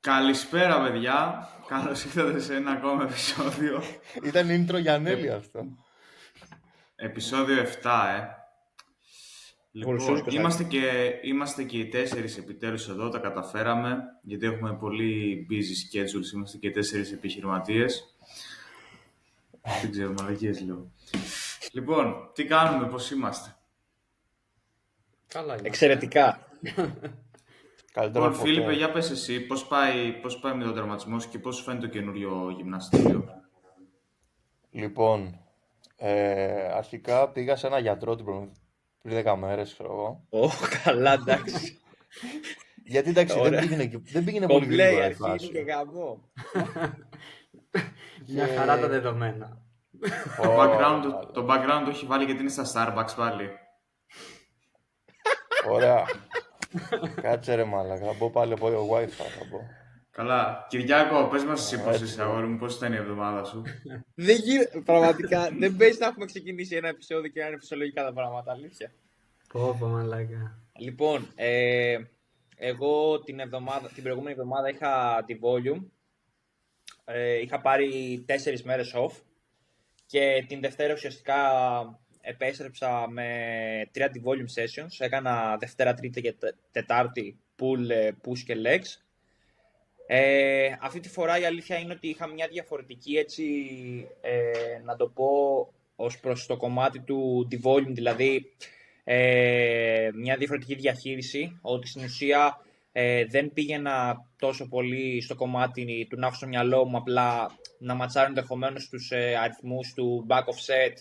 Καλησπέρα, παιδιά. Καλώς ήρθατε σε ένα ακόμα επεισόδιο. Ήταν intro για Νέλη αυτό. Επεισόδιο 7, Λοιπόν, είμαστε και οι 4 επιτέλους εδώ, τα καταφέραμε, γιατί έχουμε πολύ busy schedules, είμαστε και 4 επιχειρηματίες. Δεν ξέρω, μαλακίες λέω. Λοιπόν, τι κάνουμε, πώς είμαστε? Καλά είμαστε. Εξαιρετικά. Λοιπόν, Φίλιππε, για πες εσύ, πώς πάει με τον τερματισμός και πώς σου φαίνεται το καινούριο γυμναστήριο? Λοιπόν, αρχικά πήγα σε ένα γιατρό πριν 10 μέρες, ξέρω εγώ. Καλά, εντάξει. Γιατί εντάξει, δεν πήγαινε πολύ γρήγορα η φάση. Και γαμό. Μια χαρά τα δεδομένα. Το background το έχει βάλει γιατί είναι στα Starbucks πάλι. Ωραία. Κάτσε ρε μάλακα, θα πω πάλι από το Wi-Fi, θα πω. Καλά. Κυριάκο, πες μας εσύ πώς είσαι, αγόρι μου, πώς ήταν η εβδομάδα σου? Πραγματικά, δεν παίζει να έχουμε ξεκινήσει ένα επεισόδιο και να είναι φυσιολογικά τα πράγματα, αλήθεια. Πω, μαλάκα. Λοιπόν, εγώ την προηγούμενη εβδομάδα είχα τη Volume. Είχα πάρει 4 μέρες off και την Δευτέρα ουσιαστικά επέστρεψα με 3 volume sessions. Έκανα Δευτέρα, Τρίτη και Τετάρτη push και legs. Αυτή τη φορά η αλήθεια είναι ότι είχα μια διαφορετική, έτσι, να το πω, ως προς το κομμάτι του volume, δηλαδή μια διαφορετική διαχείριση, ότι στην ουσία δεν πήγαινα τόσο πολύ στο κομμάτι του να έχω στο μυαλό μου απλά να ματσάρω ενδεχομένως τους αριθμούς του back offset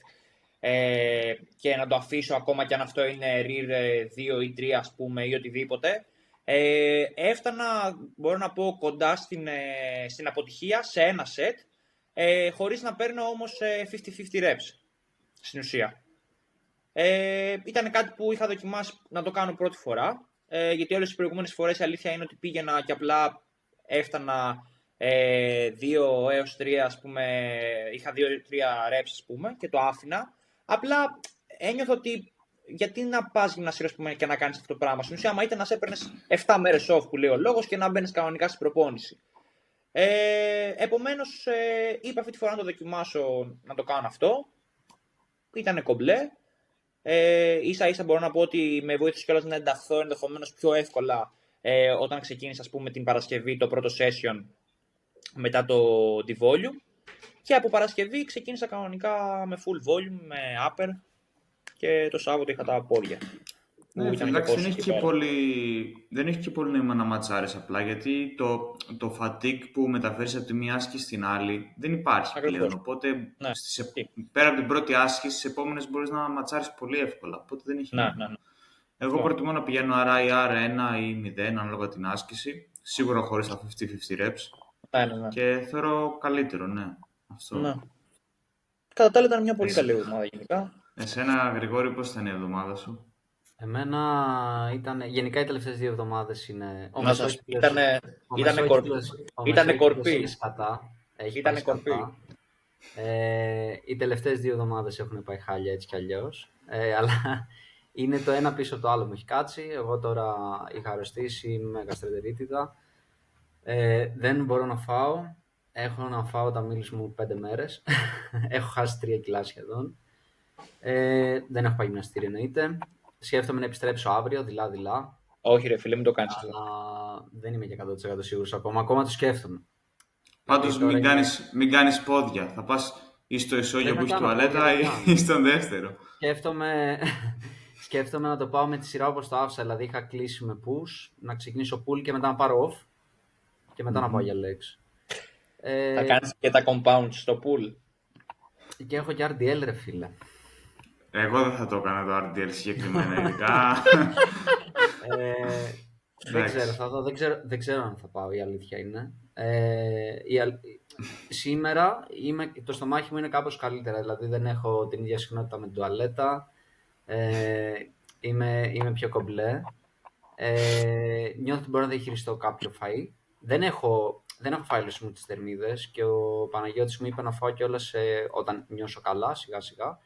και να το αφήσω ακόμα και αν αυτό είναι rear 2 ή 3 ας πούμε ή οτιδήποτε. Έφτανα, μπορώ να πω, κοντά στην αποτυχία σε ένα set, χωρίς να παίρνω όμως 50-50 reps στην ουσία. Ήταν κάτι που είχα δοκιμάσει να το κάνω πρώτη φορά, γιατί όλες τις προηγούμενες φορές η αλήθεια είναι ότι πήγαινα και απλά έφτανα 2 έως 3, ας πούμε, είχα 2-3 reps, ας πούμε, και το άφηνα. Απλά ένιωθα ότι γιατί να πας γυμναστήριο και να κάνεις αυτό το πράγμα. Στην ουσία, άμα ήταν να σε έπαιρνες 7 μέρες off που λέει ο λόγος και να μπαίνεις κανονικά στην προπόνηση. Επομένως, είπα αυτή τη φορά να το δοκιμάσω να το κάνω αυτό. Ήτανε κομπλέ. Ίσα-ίσα μπορώ να πω ότι με βοήθησε κιόλας να ενταχθώ ενδεχομένως πιο εύκολα όταν ξεκίνησα, ας πούμε, την Παρασκευή το πρώτο session μετά το volume. Και από Παρασκευή ξεκίνησα κανονικά με full volume, με upper. Και το Σάββατο είχα τα πόδια. Ναι, εντάξει, δεν έχει και πολύ νόημα να ματσάρεις απλά, γιατί το fatigue που μεταφέρεις από τη μία άσκηση στην άλλη δεν υπάρχει πλέον. Οπότε πέρα από την πρώτη άσκηση, στις επόμενες μπορείς να ματσάρεις πολύ εύκολα. Οπότε δεν έχει νόημα. Εγώ προτιμώ να πηγαίνω RIR 1 ή 0 ανάλογα την άσκηση, σίγουρα χωρίς τα 50-50 reps. Και θεωρώ καλύτερο, ναι. Αυτό. Ναι. Κατά τα άλλα ήταν μια πολύ καλή εβδομάδα γενικά. Εσένα, Γρηγόρη, πώς ήταν η εβδομάδα σου? Εμένα γενικά οι τελευταίες 2 εβδομάδες είναι... Ήτανε κορπή. Ήτανε κορπή. Οι τελευταίες 2 εβδομάδες έχουν πάει χάλια έτσι κι αλλιώς. Αλλά είναι το ένα πίσω από το άλλο μου έχει κάτσει. Εγώ τώρα είχα αρρωστήσει, είμαι με γαστρεντερίτιδα. Δεν μπορώ να φάω. Έχω να φάω τα μήλους μου 5 μέρες. Έχω χάσει 3 κιλά σχεδόν. Δεν έχω πάει γυμναστήριο, εννοείται. Σκέφτομαι να επιστρέψω αύριο, δειλά-δειλά. Όχι ρε φίλε, μην το κάνεις αυτό. Αλλά δεν είμαι και 100% σίγουρος ακόμα το σκέφτομαι. Πάντως μην κάνεις πόδια. Θα πας ή στο ισόγειο που έχει τουαλέτα ή στον δεύτερο. Σκέφτομαι να το πάω με τη σειρά όπως το άφησα. Δηλαδή είχα κλείσει με push, να ξεκινήσω pull και μετά να πάρω off και μετά να πάω για legs. Θα κάνεις και τα compounds στο pull. Και έχω και RDL ρε φίλε. Εγώ δεν θα το έκανα το RDL συγκεκριμένα, ειδικά. Δεν ξέρω αν θα πάω, η αλήθεια είναι. Σήμερα το στομάχι μου είναι κάπως καλύτερα, δηλαδή δεν έχω την ίδια συχνότητα με την τουαλέτα. Είμαι πιο κομπλέ. Νιώθω ότι μπορώ να διαχειριστώ κάποιο φαΐ. Δεν έχω φάει όλες μου τις θερμίδες και ο Παναγιώτης μου είπε να φάω κιόλας όταν νιώσω καλά, σιγά σιγά.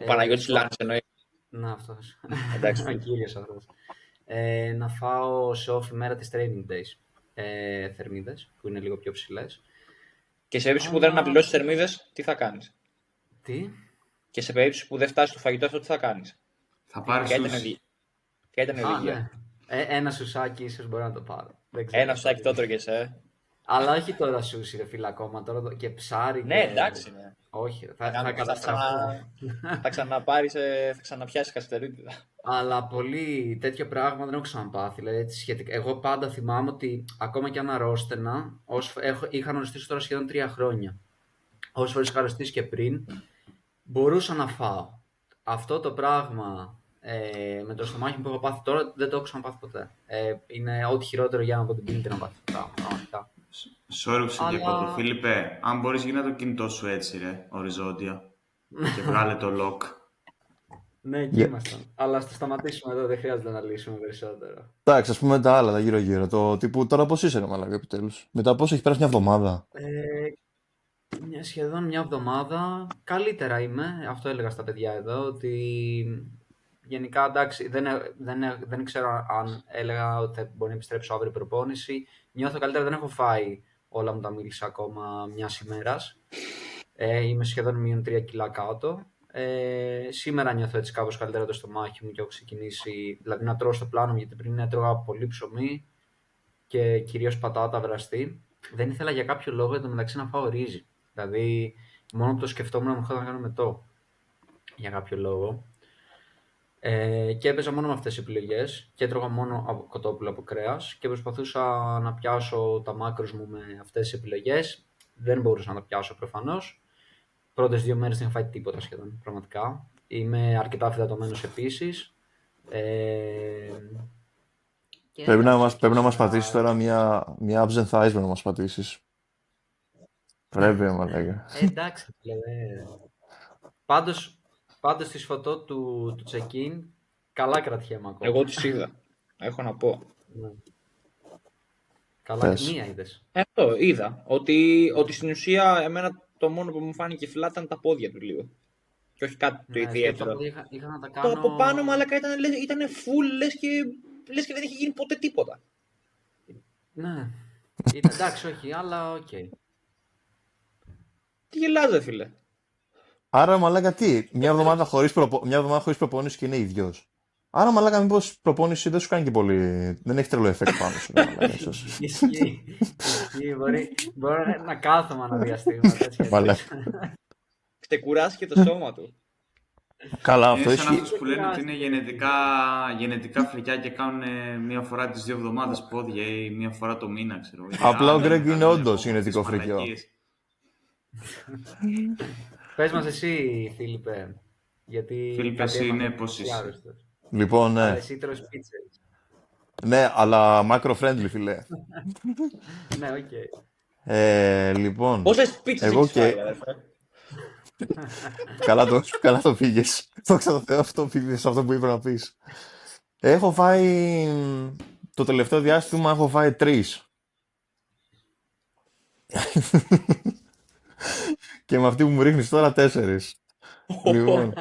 Ο Παναγιώτης Λάνης εννοεί. Ναι, αυτός. Εντάξει. Ο κύριος αυτός. Να φάω σε off ημέρα της training days. θερμίδες, που είναι λίγο πιο ψηλές. Και σε περίπτωση που δεν αναπληρώσεις θερμίδες, τι θα κάνεις? Τι? Και σε περίπτωση που δεν φτάσει το φαγητό αυτό, τι θα κάνεις? Θα πάρεις σούσι. Ποια ήταν η οδηγία? Ναι. Ένα σουσάκι ίσως μπορεί να το πάρω. Ένα σουσάκι το τρώγες, Αλλά όχι τώρα σούσι, ρε φίλε, ακόμα. Τώρα και ψάρι. Ναι, εντάξει. Ναι. Όχι, θα καταστραφώ. Θα ξαναπάρεις, θα ξαναπιάσεις καστερίτιδα. Αλλά πολύ τέτοιο πράγμα δεν έχω ξαναπάθει. Δηλαδή, σχετικά. Εγώ πάντα θυμάμαι ότι ακόμα και αν αρρώστενα, είχα αρρωστήσει τώρα σχεδόν 3 χρόνια. Όσες φορές είχα αρρωστήσει και πριν, μπορούσα να φάω. Αυτό το πράγμα με το στομάχι που έχω πάθει τώρα δεν το έχω ξαναπάθει ποτέ. Είναι ό,τι χειρότερο για να πω την πίνετε να πάθει το πράγμα. Πραγματικά. Sorry που σε διακόπτω, Φίλιππε. Αν μπορείς γίνα το κινητό σου έτσι, ρε, οριζόντια. Και βγάλε το lock. Ναι, εκεί ήμασταν. Αλλά στο σταματήσουμε εδώ, δεν χρειάζεται να λύσουμε περισσότερο. Εντάξει, ας πούμε τα άλλα, τα γύρω-γύρω. Το τύπου τώρα πώς είσαι, ρε μαλάκα, επιτέλους? Μετά πώς έχει περάσει μια εβδομάδα? Σχεδόν μια εβδομάδα. Καλύτερα είμαι. Αυτό έλεγα στα παιδιά εδώ, ότι γενικά εντάξει, δεν ξέρω αν έλεγα ότι θα μπορεί να επιστρέψω αύριο προπόνηση. Νιώθω καλύτερα, δεν έχω φάει όλα μου τα μίλησα ακόμα μιας ημέρας. Είμαι σχεδόν μείον 3 κιλά κάτω. Σήμερα νιώθω έτσι κάπως καλύτερα το στομάχι μου και έχω ξεκινήσει, δηλαδή να τρώω στο πλάνο μου, γιατί πριν έτρωγα πολύ ψωμί και κυρίως πατάτα βραστή. Δεν ήθελα για κάποιο λόγο εντωμεταξύ να φάω ρύζι. Δηλαδή μόνο που το σκεφτόμουν μου είχα να κάνω μετό για κάποιο λόγο. Και έπαιζα μόνο με αυτές τις επιλογές και έτρωγα μόνο κοτόπουλο από κρέας και προσπαθούσα να πιάσω τα μάκρος μου με αυτές τις επιλογές. Δεν μπορούσα να τα πιάσω προφανώς. Πρώτες 2 μέρες δεν είχα φάει τίποτα σχεδόν, πραγματικά. Είμαι αρκετά αφυδατωμένος επίσης. Πρέπει να μας πατήσεις τώρα μια absent thighs, πρέπει να μας πατήσεις. Πρέπει, μαλάκα. Εντάξει, πάντως στη φωτό του check-in, καλά κρατιέμαι ακόμα. Εγώ τις είδα, έχω να πω. Ναι. Καλά, μία είδες. Αυτό, είδα. Ότι στην ουσία εμένα το μόνο που μου φάνηκε φυλά ήταν τα πόδια του λίγο. Και όχι κάτι το ιδιαίτερο. Είχα να τα κάνω... Το από πάνω μαλάκα ήταν full, λες και δεν είχε γίνει ποτέ τίποτα. Ναι. Εντάξει, όχι, αλλά οκ. Τι γελάζε, φίλε. Άρα, μαλάκα, τι, μια εβδομάδα χωρίς προπόνηση και είναι ίδιος. Άρα, μαλάκα, μήπως προπόνηση δεν σου κάνει και πολύ. Δεν έχει τρελό effect πάνω σου. Ισχύει. Μπορεί να κάθομαι αναδιαστήματα. Ξεκουράσει και το σώμα του. Καλά, αυτό είναι σαν αυτούς που λένε ότι είναι γενετικά φρικιά και κάνουν μία φορά τις 2 εβδομάδες πόδια ή μία φορά το μήνα, ξέρω. Απλά ο Γκρέγκ είναι όντως γενετικό φρικιό. Πες μας εσύ, Φίλιππε. Φίλιππε, εσύ είναι πώς είσαι? Λοιπόν, ναι. Εσύ τρως πίτσες. Ναι, αλλά macro-friendly, φίλε. Ναι, οκ. Λοιπόν, πόσες πίτσες έχεις φάει, αδερφέ? Καλά το πήγες. Δόξα τω Θεώ, αυτό πήγες, αυτό που είπε να πεις. Έχω φάει, το τελευταίο διάστημα έχω φάει 3. Και με αυτή που μου ρίχνεις τώρα 4. Λοιπόν,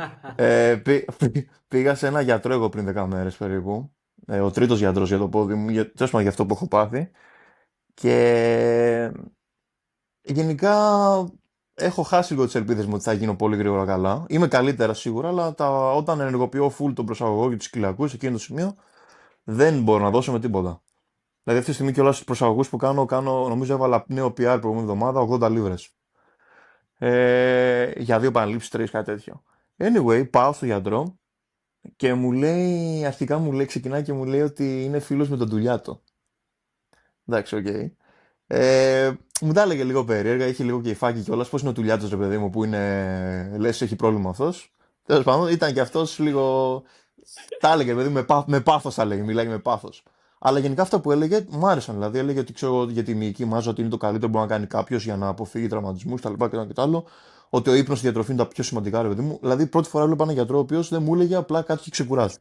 πήγα σε ένα γιατρό εγώ πριν 10 μέρες περίπου. Ο τρίτος γιατρός για το πόδι μου, για αυτό που έχω πάθει. Και γενικά έχω χάσει λίγο τις ελπίδες μου ότι θα γίνω πολύ γρήγορα καλά. Είμαι καλύτερα σίγουρα, αλλά όταν ενεργοποιώ full τον προσαγωγό και τους κοιλιακούς, εκείνο το σημείο, δεν μπορώ να δώσω με τίποτα. Δηλαδή αυτή τη στιγμή κιόλας στους προσαγωγούς που κάνω, νομίζω έβαλα νέο PR προηγούμενη εβδομάδα, 80 λίβρες. Για 2 επαναλήψεις, 3, κάτι τέτοιο. Anyway, πάω στο γιατρό και αρχικά ξεκινάει και μου λέει ότι είναι φίλος με τον Τουλιάτο. Εντάξει, οκ. Μου τα έλεγε λίγο περίεργα, είχε λίγο κεφάκι κιόλας. Πώς είναι ο Τουλιάτος, ρε παιδί μου, που είναι, λες, έχει πρόβλημα αυτός. Τέλος πάντων, ήταν και αυτός λίγο. Τα έλεγε, παιδί, με πάθος τα έλεγε, μιλάει με πάθος. Αλλά γενικά αυτά που έλεγε μου άρεσαν. Δηλαδή, έλεγε ότι ξέρω για τη μυϊκή μάζα ότι είναι το καλύτερο που μπορεί να κάνει κάποιος για να αποφύγει τραυματισμούς κτλ. Και το άλλο. Ότι ο ύπνος και η διατροφή είναι τα πιο σημαντικά, ρε παιδί μου. Δηλαδή, πρώτη φορά έβλεπα έναν γιατρό ο οποίος δεν μου έλεγε απλά κάτι και ξεκουράζει.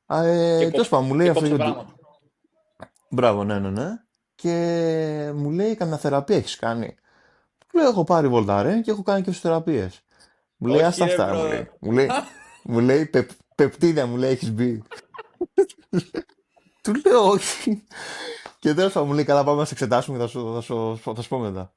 Τέλος πάντων, μου λέει αυτό. Μπράβο, ναι. Και μου λέει, καμιά θεραπεία έχεις κάνει? Του λέω, έχω πάρει βολταρέν και έχω κάνει και φυσιοθεραπείες. Μου λέει, άστα αυτά, μου λέει, πεπτίδια, μου λέει, έχεις μπει. Του λέω όχι. Και τέλος πάντων μου λέει καλά πάμε να σε εξετάσουμε και θα σου πω μετά.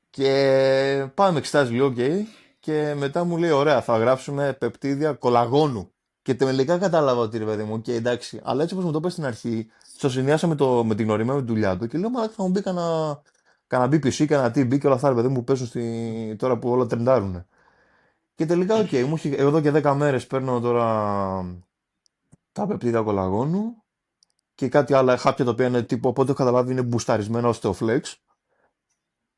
Και πάμε με εξετάζει λίγο, ok. Και μετά μου λέει ωραία θα γράψουμε πεπτίδια κολαγόνου. Και τελικά κατάλαβα ότι ρε παιδί μου, ok εντάξει. Αλλά έτσι όπως μου το είπε στην αρχή, στο συνδυάσα με την γνωριμία με τη δουλειά του και λέω μα θα μου μπει κανένα BPC, κανένα TB και όλα αυτά ρε παιδί μου που παίζουν τώρα που όλα τρεντάρουν. Και τελικά, ok, εδώ και 10 μέρες παίρνω τώρα τα πεπτίδια κολαγόνου και κάτι άλλα χάπια τα οποία είναι τύπου, οπότε έχω καταλάβει είναι μπουσταρισμένα ως Theoflex.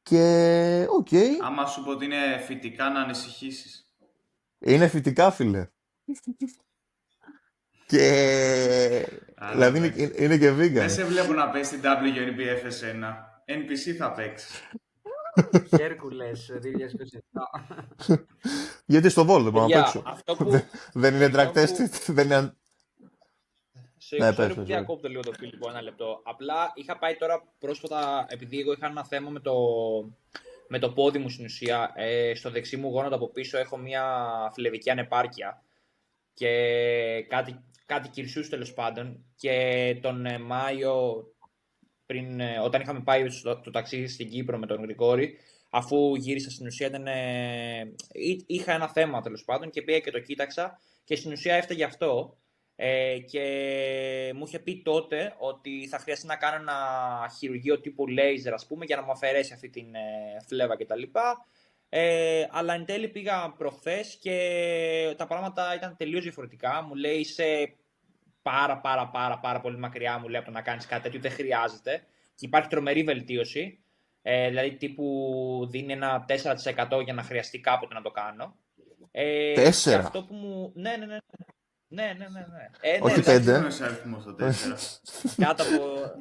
Και οκ. Άμα σου πω ότι είναι φυτικά να ανησυχήσεις. Είναι φυτικά, φίλε. Και δηλαδή είναι και vegan. Δεν σε βλέπω να παίξεις την WNBF εσένα. NPC θα παίξεις. Χέρκουλες 2027. Γιατί στο Vol δεν μπορώ να παίξω. Δεν είναι drag tested. Δεν είναι... Συγγνώμη που διακόπτω λίγο το φίλο, ένα λεπτό. Απλά είχα πάει τώρα πρόσφατα, επειδή εγώ είχα ένα θέμα με το πόδι μου στην ουσία. Στο δεξί μου γόνατο από πίσω έχω μια φλεβική ανεπάρκεια και κάτι κυρσούς τέλος πάντων. Και τον Μάιο, όταν είχαμε πάει το ταξίδι στην Κύπρο με τον Γρηγόρη, αφού γύρισα στην ουσία είχα ένα θέμα τέλος πάντων και πήγα και το κοίταξα και στην ουσία έφταιγε αυτό. Και μου είχε πει τότε ότι θα χρειαστεί να κάνω ένα χειρουργείο τύπου laser, ας πούμε, για να μου αφαιρέσει αυτή την φλέβα κτλ. Αλλά εν τέλει πήγα προχθές και τα πράγματα ήταν τελείως διαφορετικά. Μου λέει είσαι πάρα πολύ μακριά, μου λέει, από το να κάνεις κάτι τέτοιο, δεν χρειάζεται. Και υπάρχει τρομερή βελτίωση. Δηλαδή τύπου δίνει ένα 4% για να χρειαστεί κάποτε να το κάνω. 4? Και αυτό που μου... Ναι. Όχι 5.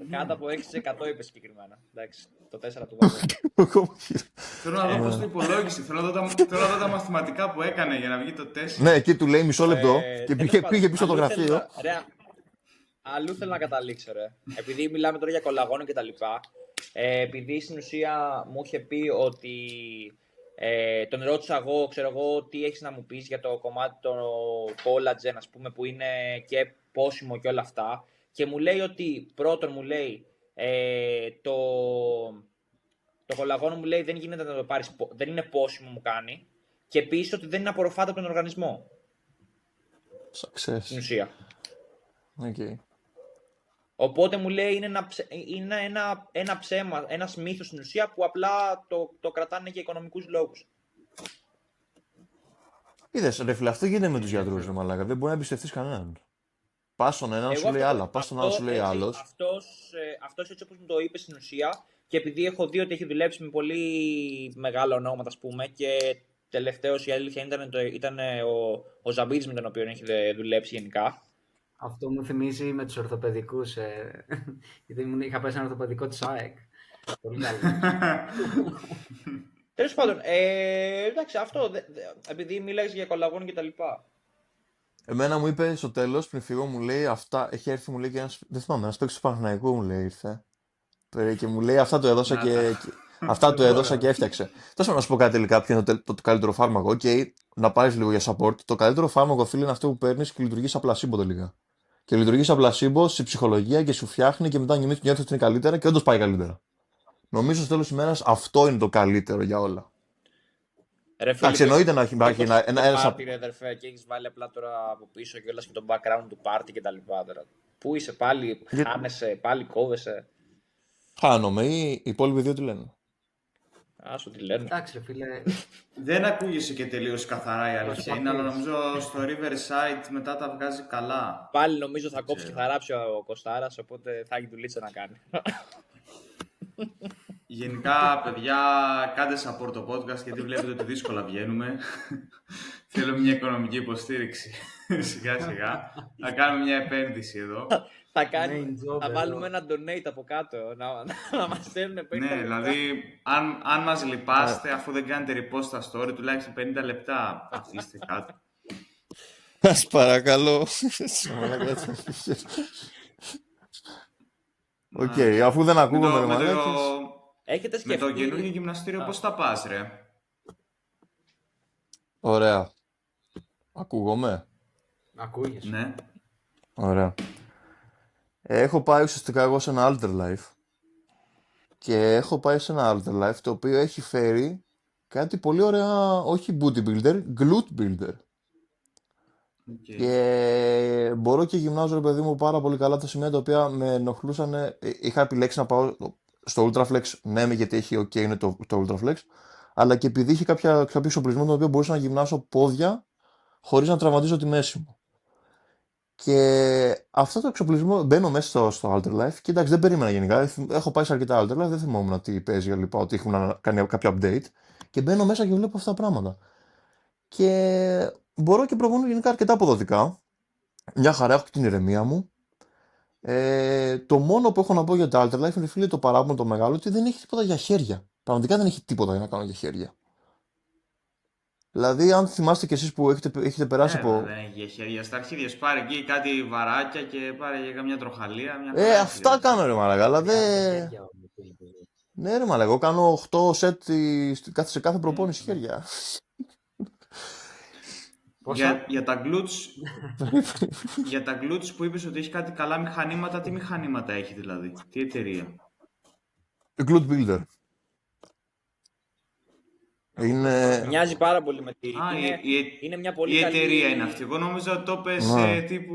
Κάτω από 6% είπε συγκεκριμένα. Εντάξει, το 4 του βάζω. Θέλω να δω πώς το υπολόγισε. Θέλω να δω τα μαθηματικά που έκανε για να βγει το 4. Ναι, εκεί του λέει μισό λεπτό και πήγε πίσω το γραφείο. Αλλού θέλω να καταλήξω, ρε. Επειδή μιλάμε τώρα για κολαγόνο και τα λοιπά, επειδή στην ουσία μου είχε πει ότι τον ρώτησα εγώ, ξέρω εγώ, τι έχεις να μου πεις για το κομμάτι το collagen, ας πούμε, που είναι και πόσιμο και όλα αυτά. Και μου λέει ότι, πρώτον μου λέει, το κολαγόνο μου λέει δεν γίνεται να το πάρεις, δεν είναι πόσιμο μου κάνει. Και επίσης ότι δεν είναι απορροφάται από τον οργανισμό. Success. Στην ουσία. Okay. Οπότε μου λέει είναι ένα ψέμα, ένας μύθος στην ουσία που απλά το κρατάνε για οικονομικούς λόγους. Είδες, ρε φίλε, αυτό γίνεται με τους γιατρούς, ρε μαλάκα. Δεν μπορεί να εμπιστευτείς κανέναν. Πας στον έναν σου λέει άλλα, πας στον άλλο σου λέει άλλος. Αυτός έτσι όπως μου το είπε στην ουσία και επειδή έχω δει ότι έχει δουλέψει με πολύ μεγάλα ονόματα, ας πούμε, και τελευταίος η αλήθεια ήταν ο Ζαμπίδης με τον οποίο έχει δουλέψει γενικά. Αυτό μου θυμίζει με τους ορθοπαιδικούς, γιατί είχα πέσει ένα ορθοπαιδικό της ΑΕΚ. Πολύ καλό. Τέλος πάντων, εντάξει, αυτό, επειδή μιλάς για κολαγόνο και τα λοιπά. Εμένα μου είπε στο τέλος, πριν φύγω, μου λέει αυτά, έχει έρθει μου λέει και δεν θυμάμαι, ένας παίκτης του Παναθηναϊκού μου λέει ήρθε. Και μου λέει αυτά το έδωσα αυτά το έδωσα και έφτιαξε. Τόσο να σου πω κάτι τελικά ποιο είναι το καλύτερο φάρμακο. Okay, να πάρεις λίγο για support. Το καλύτερο φάρμακο, φίλε, είναι αυτό που παίρνεις και λειτουργεί σαν πλασίμπο τελικά. Και λειτουργεί σαν πλασίμπο στη ψυχολογία και σου φτιάχνει και μετά νιώθεις ότι είναι καλύτερα και όντως πάει καλύτερα. Νομίζω στο τέλος της ημέρας αυτό είναι το καλύτερο για όλα. Εντάξει, εννοείται να υπάρχει ένα πάρτι, ρε αδερφέ, και έχεις βάλει απλά τώρα από πίσω και όλα και το background του πάρτι και τα λοιπά. Πού είσαι πάλι, χάνεσαι, πάλι κόβεσαι. Χάνομαι ή οι υπόλοιποι δύο τι λένε. Άσου τι λένε. Εντάξει, φίλε. Δεν ακούγεσαι και τελείως καθαρά η αλήθεια είναι, αλλά νομίζω στο Riverside μετά τα βγάζει καλά. Πάλι νομίζω θα κόψει και θα ράψει ο Κωστάρας, οπότε θα έχει δουλίτσα να κάνει. Γενικά, παιδιά, κάντε support το podcast γιατί βλέπετε ότι δύσκολα βγαίνουμε. Θέλω μια οικονομική υποστήριξη. Σιγά σιγά. Θα κάνουμε μια επένδυση εδώ. Θα βάλουμε ένα donate από κάτω, να μας στέλνουν 50 λεπτά. Ναι, δηλαδή, αν μας λυπάστε, αφού δεν κάνετε repost στα story, τουλάχιστον 50 λεπτά αφήστε κάτω. Σας παρακαλώ. Οκ, αφού δεν ακούγομαι ρε μαλάκες. Με το καινούργιο γυμναστήριο πώς θα πας, ρε? Ωραία. Ακούγομαι. Ακούγεσαι. Ναι. Ωραία. Έχω πάει ουσιαστικά εγώ σε ένα Alter Life και έχω πάει σε ένα Alter Life το οποίο έχει φέρει κάτι πολύ ωραία, όχι booty builder, glute builder. Okay. Και μπορώ και γυμνάζω, ρε παιδί μου, πάρα πολύ καλά τα σημεία τα οποία με ενοχλούσαν. Είχα επιλέξει να πάω στο Ultraflex, ναι, γιατί έχει OK είναι το Ultraflex, αλλά και επειδή είχε κάποιο εξοπλισμό το οποίο μπορούσα να γυμνάσω πόδια χωρίς να τραυματίζω τη μέση μου. Και αυτό το εξοπλισμό μπαίνω μέσα στο Alter Life και εντάξει, δεν περίμενα γενικά. Έχω πάει σε αρκετά Alter Life, δεν θυμόμουν τι παίζει λοιπά, ότι έχουν κάνει κάποιο update. Και μπαίνω μέσα και βλέπω αυτά τα πράγματα. Και μπορώ και προπονώ γενικά αρκετά αποδοτικά. Μια χαρά, έχω και την ηρεμία μου. Το μόνο που έχω να πω για τα Alter Life είναι, φίλε, το παράπονο το μεγάλο ότι δεν έχει τίποτα για χέρια. Πραγματικά δεν έχει τίποτα για να κάνω για χέρια. Δηλαδή, αν θυμάστε κι εσείς που έχετε περάσει από. Δεν έχει για χέρια. Στα αρχίδια σου πάρε εκεί κάτι βαράκια και πάρε για καμιά τροχαλία. Μια Αυτά κάνω, ρε μαλάκα, αλλά δεν. Ναι, ρε μαλάκα, εγώ κάνω 8 σετ σε κάθε προπόνηση χέρια. Για τα glutes που είπες ότι έχει κάτι καλά μηχανήματα, τι μηχανήματα έχει δηλαδή, τι εταιρεία? Glute Builder. Μοιάζει πάρα πολύ με τη... είναι μια πολύ καλή... Η εταιρεία είναι αυτή. Εγώ νόμιζα ότι το πες τύπου...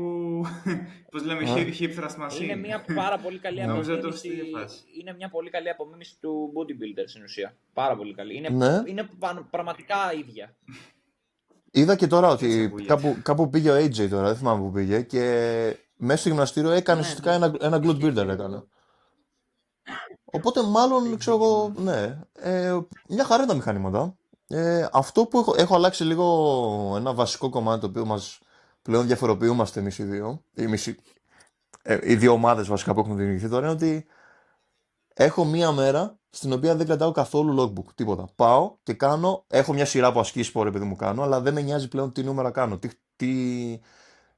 Πώς λέμε, hip thrust machine. Είναι μια πάρα πολύ καλή απομίμηση. Είναι μια πολύ καλή απομίμηση του bodybuilder στην ουσία. Πάρα πολύ καλή. Είναι πραγματικά ίδια. Είδα και τώρα ότι κάπου πήγε ο AJ τώρα, δεν θυμάμαι που πήγε, και μέσα στο γυμναστήριο έκανε ουσιαστικά ένα glute builder έκανε. Οπότε μάλλον, ξέρω εγώ, ναι, μια χαρά τα μηχανήματα. Αυτό που έχω αλλάξει λίγο ένα βασικό κομμάτι το οποίο μας πλέον διαφοροποιούμαστε εμείς οι δύο, οι δύο ομάδες βασικά που έχουν δημιουργηθεί τώρα, είναι ότι έχω μία μέρα στην οποία δεν κρατάω καθόλου logbook, τίποτα. Πάω και κάνω, έχω μια σειρά από ασκήσεις που επειδή μου κάνω, αλλά δεν με νοιάζει πλέον τι νούμερα κάνω,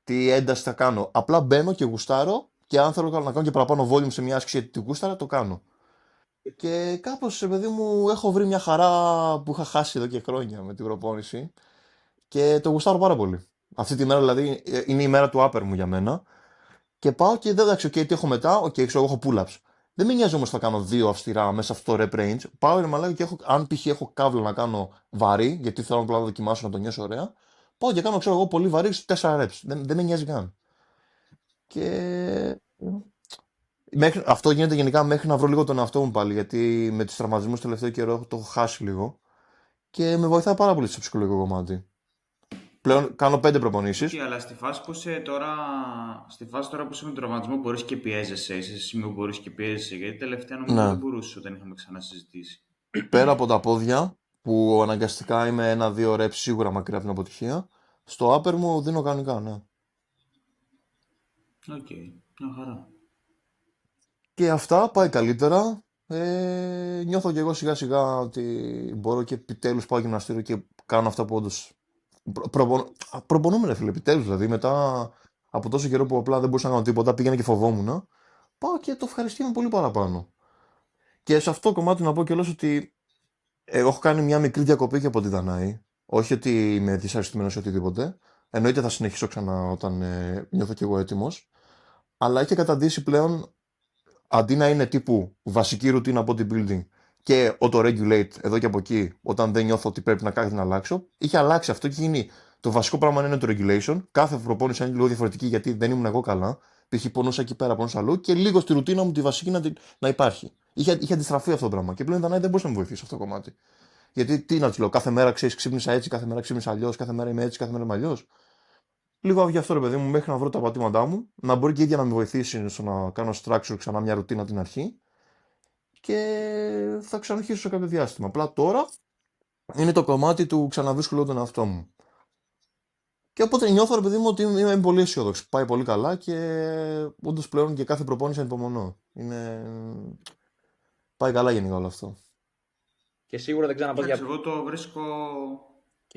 τι ένταση θα κάνω. Απλά μπαίνω και γουστάρω και αν θέλω να κάνω και παραπάνω volume σε μια άσκηση γιατί τη γούσταρα, το κάνω. Και κάπως, παιδί μου, έχω βρει μια χαρά που είχα χάσει εδώ και χρόνια με την προπόνηση και το γουστάρω πάρα πολύ. Αυτή τη μέρα δηλαδή είναι η μέρα του upper μου για μένα. Και πάω και δεν ξέρω τι έχω μετά. Ξέρω, έχω pull-ups. Δεν με νοιάζει όμως να κάνω δύο αυστηρά μέσα σε αυτό το rep range. Πάω ρε μαλάκα και αν π.χ. έχω κάβλο να κάνω βαρύ, γιατί θέλω απλά να δοκιμάσω να το νιώσω ωραία, πάω και κάνω, ξέρω εγώ, πολύ βαρύ 4 reps. Δεν με νοιάζει καν. Και αυτό γίνεται γενικά μέχρι να βρω λίγο τον εαυτό μου πάλι, γιατί με τους τραυματισμούς το τελευταίο καιρό το έχω χάσει λίγο. Και με βοηθάει πάρα πολύ στο ψυχολογικό κομμάτι. Πλέον κάνω 5 προπονήσεις. Αλλά στη φάση που είσαι τώρα, που είσαι με τον τραυματισμό, μπορείς και πιέζεσαι. Είσαι σε σημείο που μπορείς και πιέζεσαι. Γιατί τελευταία νομίζω δεν μπορούσες όταν είχαμε ξανασυζητήσει. Πέρα από τα πόδια, που αναγκαστικά είμαι 1-2 reps σίγουρα μακριά από την αποτυχία, στο upper μου δίνω κανονικά, ναι. Οκ, μια χαρά. Και αυτά πάει καλύτερα. Νιώθω και εγώ σιγά σιγά ότι μπορώ και επιτέλους πάω γυμναστήριο και κάνω αυτά που όντως προπονούμε, ρε φίλε, επιτέλους. Δηλαδή μετά από τόσο καιρό που απλά δεν μπορούσα να κάνω τίποτα, πήγαινα και φοβόμουν, πάω και το ευχαριστούμε πολύ παραπάνω. Και σε αυτό το κομμάτι να πω κιόλας ότι εγώ έχω κάνει μια μικρή διακοπή και από τη Δανάη. Όχι ότι είμαι δυσαρεστημένος ή οτιδήποτε. Εννοείται θα συνεχίσω ξανά όταν νιώθω κι εγώ έτοιμος. Αλλά έχει καταντήσει πλέον, αντί να είναι τύπου βασική ρουτίνα bodybuilding και auto-regulate εδώ και από εκεί, όταν δεν νιώθω ότι πρέπει να κάτι να αλλάξω, είχε αλλάξει αυτό και γίνει. Το βασικό πράγμα είναι το regulation. Κάθε προπόνηση είναι λίγο διαφορετική γιατί δεν ήμουν εγώ καλά. Π.χ. πονούσα εκεί πέρα, πονούσα αλλού και λίγο στη ρουτίνα μου τη βασική να υπάρχει. Είχε αντιστραφεί αυτό το πράγμα. Και πλέον η Δανάη δεν μπορούσε να με βοηθήσει αυτό το κομμάτι. Γιατί τι να του λέω, κάθε μέρα ξέρει, ξύπνησα έτσι, κάθε μέρα ξύπνησα αλλιώ, κάθε μέρα είμαι έτσι, κάθε μέρα είμαι αλλιώ. Λίγο γι' αυτό ρε παιδί μου, μέχρι να βρω τα πατήματά μου, να μπορεί και η ίδια να με βοηθήσει στο να κάνω structure ξανά μια ρουτίνα από την αρχή και θα ξαναρχίσω σε κάποιο διάστημα. Απλά τώρα είναι το κομμάτι του ξαναβρίσκω λίγο τον εαυτό μου. Και οπότε νιώθω ρε παιδί μου ότι είμαι πολύ αισιόδοξο. Πάει πολύ καλά και όντως πλέον και κάθε προπόνηση ανυπομονώ. Πάει καλά γενικά όλο αυτό. Και σίγουρα δεν ξαναπάς για... Εγώ το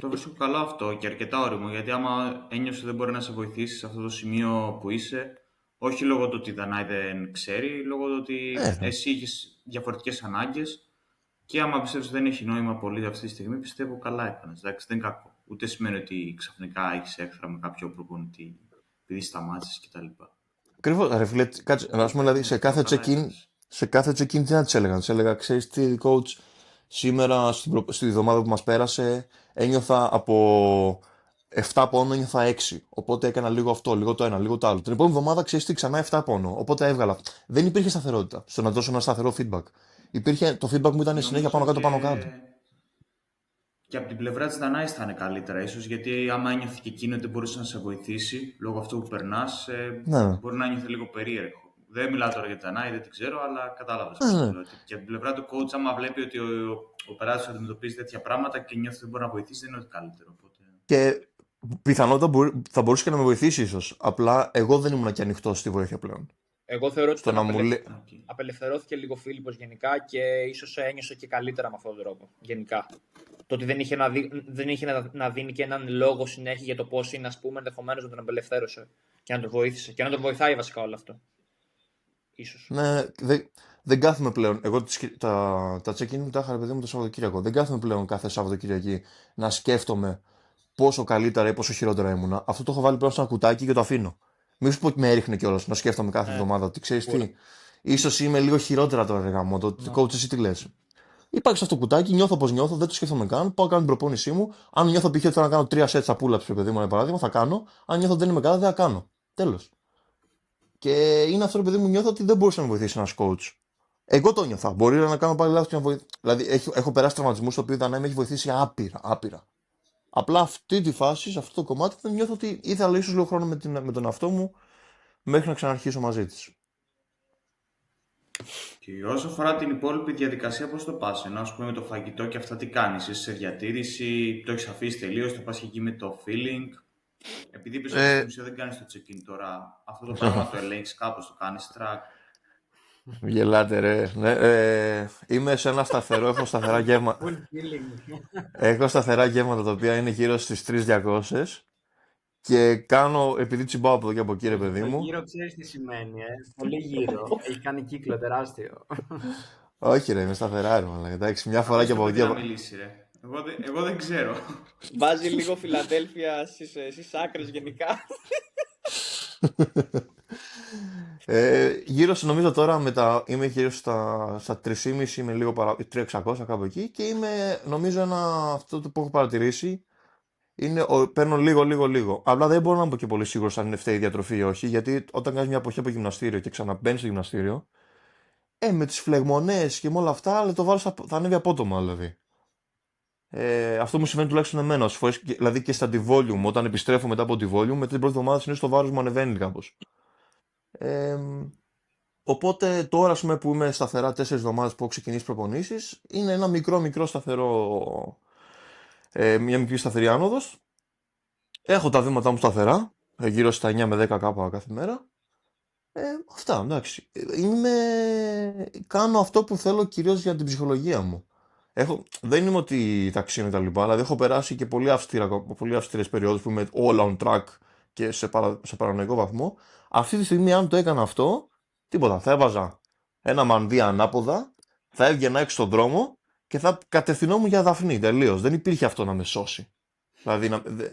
βρίσκω καλό αυτό και αρκετά όριμο, γιατί άμα ένιωσε δεν μπορεί να σε βοηθήσει σε αυτό το σημείο που είσαι, όχι λόγω του ότι η Δανάη δεν ξέρει, λόγω του ότι εσύ είχες διαφορετικές ανάγκες και άμα πιστεύεις ότι δεν έχει νόημα πολύ αυτή τη στιγμή, πιστεύω καλά έκανες. Εντάξει, δεν είναι κακό. Ούτε σημαίνει ότι ξαφνικά έχεις έχθρα με κάποιο προπονητή επειδή σταμάτησες κτλ. Ακριβώς, ρε φίλε, κάτσε, ας πούμε, δηλαδή, σε κάθε check-in τι να της έλεγα. Της έλεγα, ξέρεις τι, coach, σήμερα στη εβδομάδα που μας πέρασε ένιωθα από 7 πόνο, ένιωθα 6. Οπότε έκανα λίγο αυτό, λίγο το ένα, λίγο το άλλο. Την επόμενη εβδομάδα ξέρεις τι, ξανά 7 πόνο. Οπότε έβγαλα. Δεν υπήρχε σταθερότητα στο να δώσω ένα σταθερό feedback. Το feedback μου ήταν συνέχεια πάνω κάτω, πάνω κάτω. Και από την πλευρά της Δανάης θα είναι καλύτερα ίσως, γιατί άμα ένιωθε και εκείνο ότι μπορούσε να σε βοηθήσει λόγω αυτού που περνάς, Ναι. μπορεί να νιώθει λίγο περίεργο. Δεν μιλάω τώρα για τη Δανάη, δεν την ξέρω, αλλά κατάλαβες. Ναι. Και από την πλευρά του coach, άμα βλέπει ότι ο πελάτης αντιμετωπίζει τέτοια πράγματα και νιώθει ότι μπορεί να βοηθήσει, δεν είναι ότι καλύτερο. Οπότε... Και πιθανότατα θα μπορούσε και να με βοηθήσει ίσως. Απλά εγώ δεν ήμουν και ανοιχτό στη βοήθεια πλέον. Εγώ θεωρώ ότι Okay. απελευθερώθηκε λίγο ο Φίλιππος γενικά και ίσως ένιωσε και καλύτερα με αυτόν τον τρόπο. Γενικά. Το ότι δεν είχε να δίνει και έναν λόγο συνέχεια για το πώς είναι, ας πούμε, ενδεχομένως να τον απελευθέρωσε και να τον βοήθησε. Και να τον βοηθάει βασικά όλο αυτό. Ίσως. Ναι, δεν κάθομαι πλέον. Εγώ τα check-in μου τα είχα, ρε παιδί μου, το Σαββατοκύριακο. Δεν κάθομαι πλέον κάθε Σαββατοκύριακη να σκέφτομαι πόσο καλύτερα ή πόσο χειρότερα ήμουνα. Αυτό το έχω βάλει πλέον σε ένα κουτάκι και το αφήνω. Μήπως πω ότι με έριχνε κιόλας να σκέφτομαι κάθε εβδομάδα ότι ξέρεις τι, ίσως είμαι λίγο χειρότερα τώρα, ρε γάμο. Το coach, εσύ τι λες. Υπάρχει σε αυτό το κουτάκι, νιώθω πως νιώθω, δεν το σκέφτομαι καν. Πάω κάνω την προπόνησή μου. Αν νιώθω π.χ. ότι θέλω να κάνω 3 sets pull-ups, παιδί μου, ένα παράδειγμα, θα κάνω. Αν νιώθω ότι δεν είμαι καλά, δεν θα κάνω. Τέλος. Και είναι αυτό, παιδί μου, νιώθω ότι δεν μπορούσε να με βοηθήσει ένα coach. Εγώ το νιώθα. Μπορεί να κάνω πάλι λάθος και να βοηθήσει. Δηλαδή, έχω περάσει τραυματισμούς στο οποίο με έχει βοηθήσει άπειρα. Απλά αυτή τη φάση, σε αυτό το κομμάτι, δεν νιώθω ότι ήθελα ίσως λίγο χρόνο με τον εαυτό μου μέχρι να ξαναρχίσω μαζί της. Και όσο αφορά την υπόλοιπη διαδικασία, πώς το πας? Ενώ ας πούμε με το φαγητό και αυτά τι κάνεις? Είσαι σε διατήρηση, το έχεις αφήσει τελείως, το πας και εκεί με το feeling? Επειδή πίσω στην ουσία δεν κάνεις το check-in τώρα, αυτό το πράγμα το ελέγχεις κάπως, το κάνεις track? Γελάτε ρε. Ναι, είμαι σε ένα σταθερό, έχω σταθερά γεύματα. Έχω σταθερά γεύματα τα οποία είναι γύρω στις 3.200 και κάνω, επειδή τσιμπάω από εδώ και από εκεί, ρε παιδί μου. Γύρω ξέρεις τι σημαίνει, πολύ γύρω. Έχει κάνει κύκλο τεράστιο. Όχι ρε, είμαι σταθερά ρε, αλλά εντάξει, μια φορά και από εκεί. Εγώ δεν ξέρω. Βάζει λίγο Φιλαδέλφια στις άκρες γενικά. Γύρω νομίζω τώρα είμαι γύρω στα 3,5, είμαι λίγο 3.600 κάπου εκεί και είμαι νομίζω αυτό που έχω παρατηρήσει είναι παίρνω λίγο. Απλά δεν μπορώ να πω και πολύ σίγουρο αν είναι φταίει η διατροφή ή όχι, γιατί όταν κάνεις μια εποχή από γυμναστήριο και ξαναμπαίνεις στο γυμναστήριο, με τις φλεγμονές και με όλα αυτά, το βάρος θα ανέβει απότομα δηλαδή. Αυτό μου συμβαίνει τουλάχιστον εμένα. Δηλαδή και στα anti-volume, όταν επιστρέφω μετά από anti-volume, μετά την πρώτη εβδομάδα συνήθως το βάρος μου ανεβαίνει κάπως. Οπότε τώρα, ας πούμε, που είμαι σταθερά 4 εβδομάδες που έχω ξεκινήσει προπονήσεις, είναι ένα μικρό σταθερό, μια μικρή σταθερή άνοδος. Έχω τα βήματά μου σταθερά, γύρω στα 9 με 10 κάπα κάθε μέρα. Αυτά, εντάξει. Κάνω αυτό που θέλω κυρίως για την ψυχολογία μου. Δεν είμαι ότι ταξίνω τα λοιπά, δηλαδή έχω περάσει και πολύ αυστηρές περιόδους που είμαι all on track και σε παρανοϊκό βαθμό. Αυτή τη στιγμή, αν το έκανα αυτό, τίποτα. Θα έβαζα ένα μανδύα ανάποδα, θα έβγαινα έξω στον δρόμο και θα κατευθυνόμουν για Δαφνή τελείως. Δεν υπήρχε αυτό να με σώσει. Δηλαδή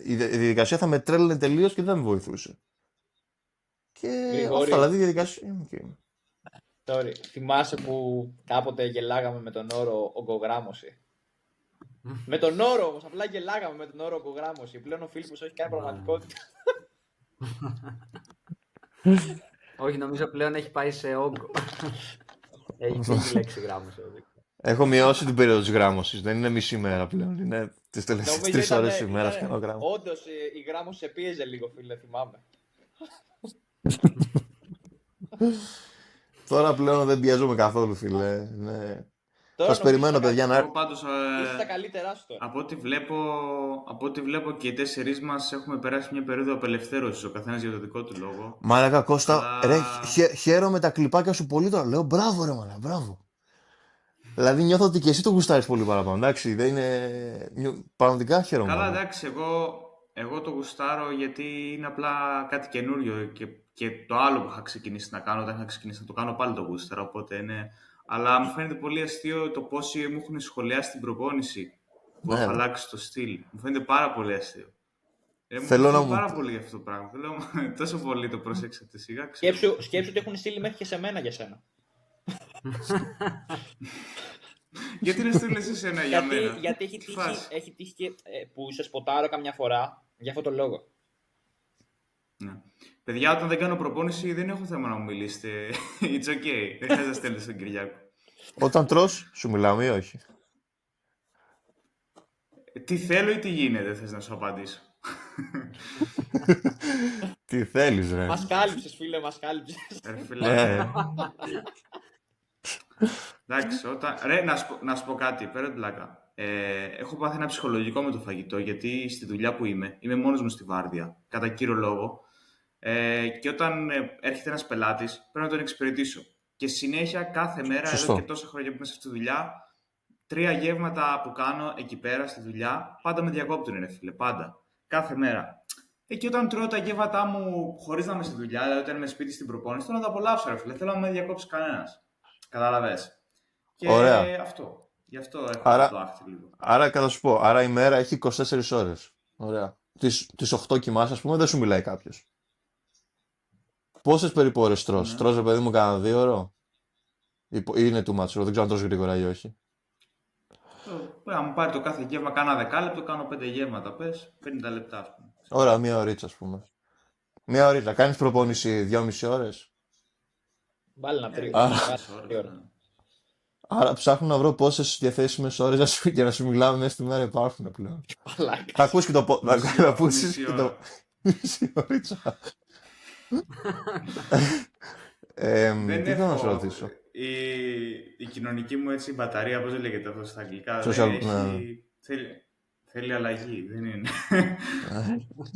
η διαδικασία θα με τρέλαινε τελείως και δεν με βοηθούσε. Και αυτά, δηλαδή η διαδικασία. Sorry. Θυμάσαι που κάποτε γελάγαμε με τον όρο ογκογράμμωση? Με τον όρο όμως, απλά γελάγαμε με τον όρο ογκογράμμωση. Πλέον ο Φίλιππος όχι κάνει πραγματικότητα. Όχι, νομίζω πλέον έχει πάει σε όγκο. Έχει φύγει λέξη γράμμωση. Έχω μειώσει την περίοδο της γράμμωσης. Δεν είναι μισή μέρα πλέον. Είναι τις τελευταίες 3 ώρες της ημέρας κάνω γράμμωση. Όντως η γράμμωση σε πίεζε λίγο, φίλε, θυμάμαι. Τώρα πλέον δεν πιέζομαι καθόλου, φίλε. Ναι. Σας περιμένω, παιδιά, να έρθω. Είσαι τα καλύτερά σου τώρα. Από ό,τι βλέπω και οι 4 μας έχουμε περάσει μια περίοδο απελευθέρωσης, ο καθένας για το δικό του λόγο. Μαλάκα, Κώστα, ρε, χαίρομαι τα κλιπάκια σου πολύ τώρα. Λέω μπράβο, ρε μαλάκα, μπράβο. Δηλαδή νιώθω ότι και εσύ το γουστάρεις πολύ παραπάνω. Εντάξει, δεν είναι. Πραγματικά χαίρομαι. Καλά, εντάξει, εγώ το γουστάρω γιατί είναι απλά κάτι καινούριο και το άλλο που είχα ξεκινήσει να κάνω, όταν είχα ξεκινήσει να το κάνω πάλι το γούσταρα, οπότε είναι. Αλλά μου φαίνεται πολύ αστείο το πόσοι μου έχουν σχολιάσει την προπόνηση που έχω αλλάξει το στυλ. Μου φαίνεται πάρα πολύ αστείο. Μου Θέλω να θέλω μου... πάρα πολύ για αυτό το πράγμα. Θέλω τόσο πολύ το προσέξατε σιγά. Σκέψου ότι έχουν στείλει μέχρι και σε μένα για σένα. Γιατί να στείλεις εσένα για μένα? Γιατί έχει τύχει και που σε σποτάρω καμιά φορά για αυτόν τον λόγο. Ναι. Παιδιά, όταν δεν κάνω προπόνηση δεν έχω θέμα να μου μιλήσετε. It's okay. Δεν χρειάζεται να στέλνετε στον Κυριάκο. Όταν τρως, σου μιλάμε ή όχι? Τι θέλω ή τι γίνεται, θες να σου απαντήσω? Τι θέλεις, ρε. Μας κάλυψες, φίλε, μας κάλυψες. Ναι. Εντάξει, ρε, να σου πω κάτι, πέρα την πλάκα. Έχω πάθει ένα ψυχολογικό με το φαγητό, γιατί στη δουλειά που είμαι μόνος μου στη βάρδια, κατά κύριο λόγο. Και όταν έρχεται ένας πελάτης, πρέπει να τον εξυπηρετήσω. Και συνέχεια κάθε μέρα, Σωστό. εδώ και τόσα χρόνια που είμαι σε αυτή τη δουλειά, 3 γεύματα που κάνω εκεί πέρα στη δουλειά, πάντα με διακόπτουν, ρε φίλε, πάντα. Κάθε μέρα. Και όταν τρώω τα γεύματά μου χωρίς να είμαι στη δουλειά, δηλαδή όταν είμαι σπίτι στην προπόνηση, θέλω να τα απολαύσω, ρε φίλε. Θέλω να με διακόψει κανένας. Κατάλαβες. Και Ωραία. αυτό. Γι' αυτό έχω το άχτη λίγο. Άρα, κατά σου πω, άρα η μέρα έχει 24 ώρες. Ωραία. Τις 8 κοιμάσαι, ας πούμε, δεν σου μιλάει κάποιος. Πόσες περίπου ώρες τρως? Ναι. Τρως, ρε παιδί μου, κάνα 2 ώρο? Ή είναι too much, δεν ξέρω αν τρως γρήγορα ή όχι. Αν μου πάρει το κάθε γεύμα, κάνα δεκάλεπτο, κάνω 5 γεύματα. Πες 50 λεπτά, ας πούμε. Ωραία, 1 ωρίτσα, ας πούμε. 1 ωρίτσα. Κάνεις προπόνηση 2,5 ώρες. Βάλει ένα τρίγωνο. Άρα ψάχνω να βρω πόσες διαθέσιμες ώρες για να σου μιλάμε μέσα στη μέρα υπάρχουν πλέον. Θα ακούσεις και το θα ακούσεις και το μισή ωρίτσα. Τι θέλω να σου ρωτήσω? Η κοινωνική μου έτσι μπαταρία, πώς λέγεται αυτό στα αγγλικά, θέλει αλλαγή, δεν είναι.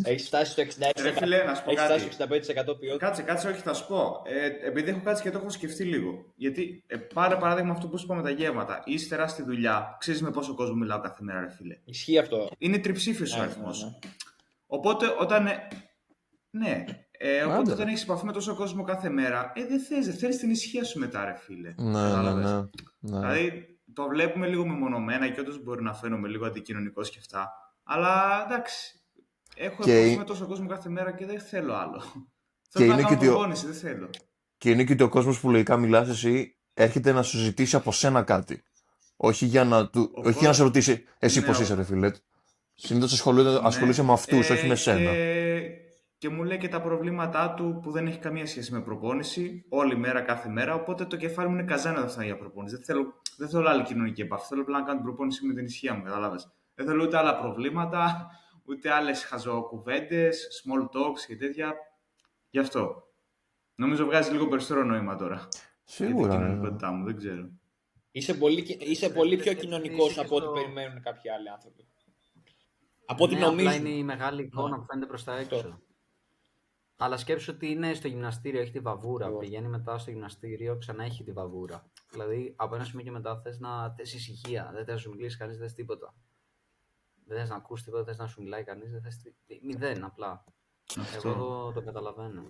Έχεις φτάσει στο 65% ποιότητα. Κάτσε, όχι, θα σου πω. Επειδή έχω κάτσει και το έχω σκεφτεί λίγο. Γιατί πάρε παράδειγμα αυτό που σου είπα με τα γεύματα. Ύστερα στη δουλειά, ξέρεις με πόσο κόσμο μιλάω κάθε μέρα, ρε φίλε. Ισχύει αυτό. Είναι τριψήφιος ο αριθμός. Οπότε όταν. Ναι. Οπότε όταν έχεις επαφή με τόσο κόσμο κάθε μέρα, δεν θέλεις την ησυχία σου μετά, ρε φίλε. Ναι. Δηλαδή το βλέπουμε λίγο μεμονωμένα και όντως μπορεί να φαίνομαι λίγο αντικοινωνικός και αυτά. Αλλά εντάξει. Έχω επαφή με τόσο κόσμο κάθε μέρα και δεν θέλω άλλο. Θέλω να κάνω προπόνηση, δεν θέλω. Και είναι και ότι ο κόσμος που λογικά μιλάς εσύ έρχεται να σου ζητήσει από σένα κάτι. Όχι για να σε ρωτήσει εσύ πώς είσαι, ρε φίλε. Συνήθως ασχολείσαι με αυτούς, όχι με σένα. Και μου λέει και τα προβλήματά του που δεν έχει καμία σχέση με προπόνηση, όλη μέρα, κάθε μέρα. Οπότε το κεφάλι μου είναι καζάνα αυτά για προπόνηση. Δεν θέλω άλλη κοινωνική επαφή. Θέλω απλά να κάνω την προπόνηση με την ησυχία μου, κατάλαβες. Δεν θέλω ούτε άλλα προβλήματα, ούτε άλλες χαζοκουβέντες, small talks και τέτοια. Γι' αυτό. Νομίζω βγάζει λίγο περισσότερο νόημα τώρα. Σίγουρα. Για την κοινωνικότητά μου, δεν ξέρω. Είσαι πολύ πιο κοινωνικός από ό,τι περιμένουν κάποιοι άλλοι άνθρωποι. Από ό,τι νομίζουν. Απλά είναι η μεγάλη εικόνα που φαίνεται προς τα έξω. Αλλά σκέψου ότι είναι στο γυμναστήριο, έχει τη βαβούρα. Πηγαίνει μετά στο γυμναστήριο, ξανά έχει τη βαβούρα. Δηλαδή από ένα σημείο και μετά θες ησυχία. Δεν θες να σου μιλήσει κανείς, δεν θες τίποτα. Δεν θες να ακούσει τίποτα, δεν θες να σου μιλάει κανείς, δεν θες μηδέν απλά. Αυτό. Εγώ το καταλαβαίνω.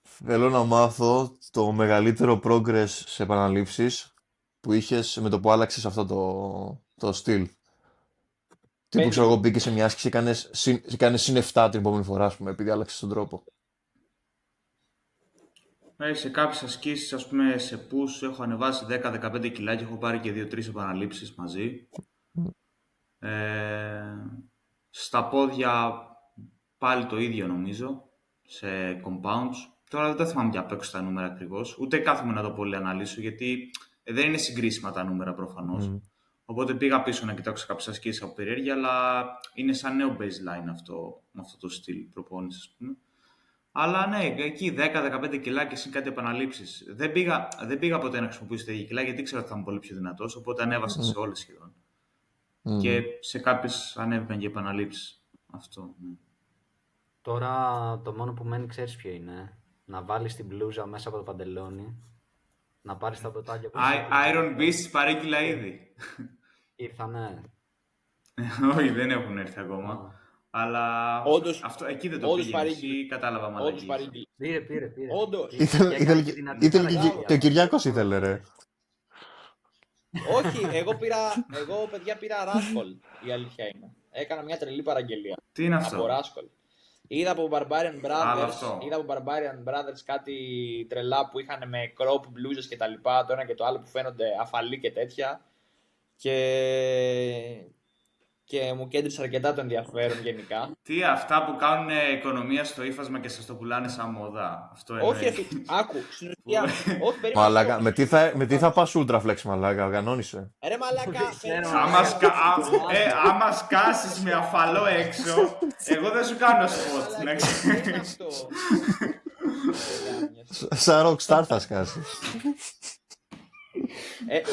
Θέλω να μάθω το μεγαλύτερο progress σε επαναλήψεις που είχες με το που άλλαξες αυτό το στυλ. Τι που ξέρω εγώ, μπήκε σε μια άσκηση και κάνεις συν 7 την επόμενη φορά, ας πούμε, επειδή άλλαξες τον τρόπο. Σε κάποιες ασκήσεις, ας πούμε, σε push έχω ανεβάσει 10-15 κιλά και έχω πάρει και 2-3 επαναλήψεις μαζί. Στα πόδια πάλι το ίδιο νομίζω, σε compounds. Τώρα δεν τα θυμάμαι για απ' έξω τα νούμερα ακριβώς, ούτε κάθομαι να το πολύ αναλύσω, γιατί δεν είναι συγκρίσιμα τα νούμερα προφανώς. Οπότε πήγα πίσω να κοιτάξω κάποιες ασκήσεις από περιέργεια, αλλά είναι σαν νέο baseline αυτό, με αυτό το στυλ προπόνησης, ας πούμε. Αλλά ναι, εκεί 10-15 κιλά και συν κάτι επαναλήψεις. Δεν πήγα ποτέ να χρησιμοποιήσω τέτοια κιλά, γιατί ήξερα ότι θα είμαι πολύ πιο δυνατός, οπότε ανέβασα σε όλες σχεδόν. Και σε κάποιες ανέβηκαν και επαναλήψεις. Αυτό, ναι. Τώρα το μόνο που μένει, ξέρεις ποιο είναι? Να βάλεις την μπλούζα μέσα από το παντελόνι, να πάρεις τα ποτάκια που Iron Beast παρήγγειλα ήδη. ήρθανε. Όχι, δεν έχουν έρθει ακόμα. Αλλά Όντως, αυτό, εκεί δεν το πήγαινε. Ή κατάλαβα μαλακίες. Πήρε. Όντως. Ήθελε και ο Κυριάκος ήθελε, ρε. Όχι, εγώ παιδιά πήρα Rascal, η αλήθεια είναι. έκανα μια τρελή παραγγελία. Τι είναι αυτό? Από Rascal. Είδα από Άλλο αυτό. Barbarian Brothers κάτι τρελά που είχαν με crop, μπλούζες και τα λοιπά, το ένα και το άλλο που φαίνονται αφαλή και τέτοια. Και μου κέντρισε αρκετά το ενδιαφέρον γενικά. Τι, αυτά που κάνουν οικονομία στο ύφασμα και σας το πουλάνε σαν μόδα. Αυτό είναι. Όχι, άκου, στην ουσία. Όχι, περίμενα. Μαλάκα, με τι θα πας Ultraflex, μαλάκα, κανόνισε. Ρε μαλάκα, Άμα σκάσεις με αφαλό έξω, εγώ δεν σου κάνω σποτ. δεν είναι αυτό. Σαν rockstar θα σκάσεις.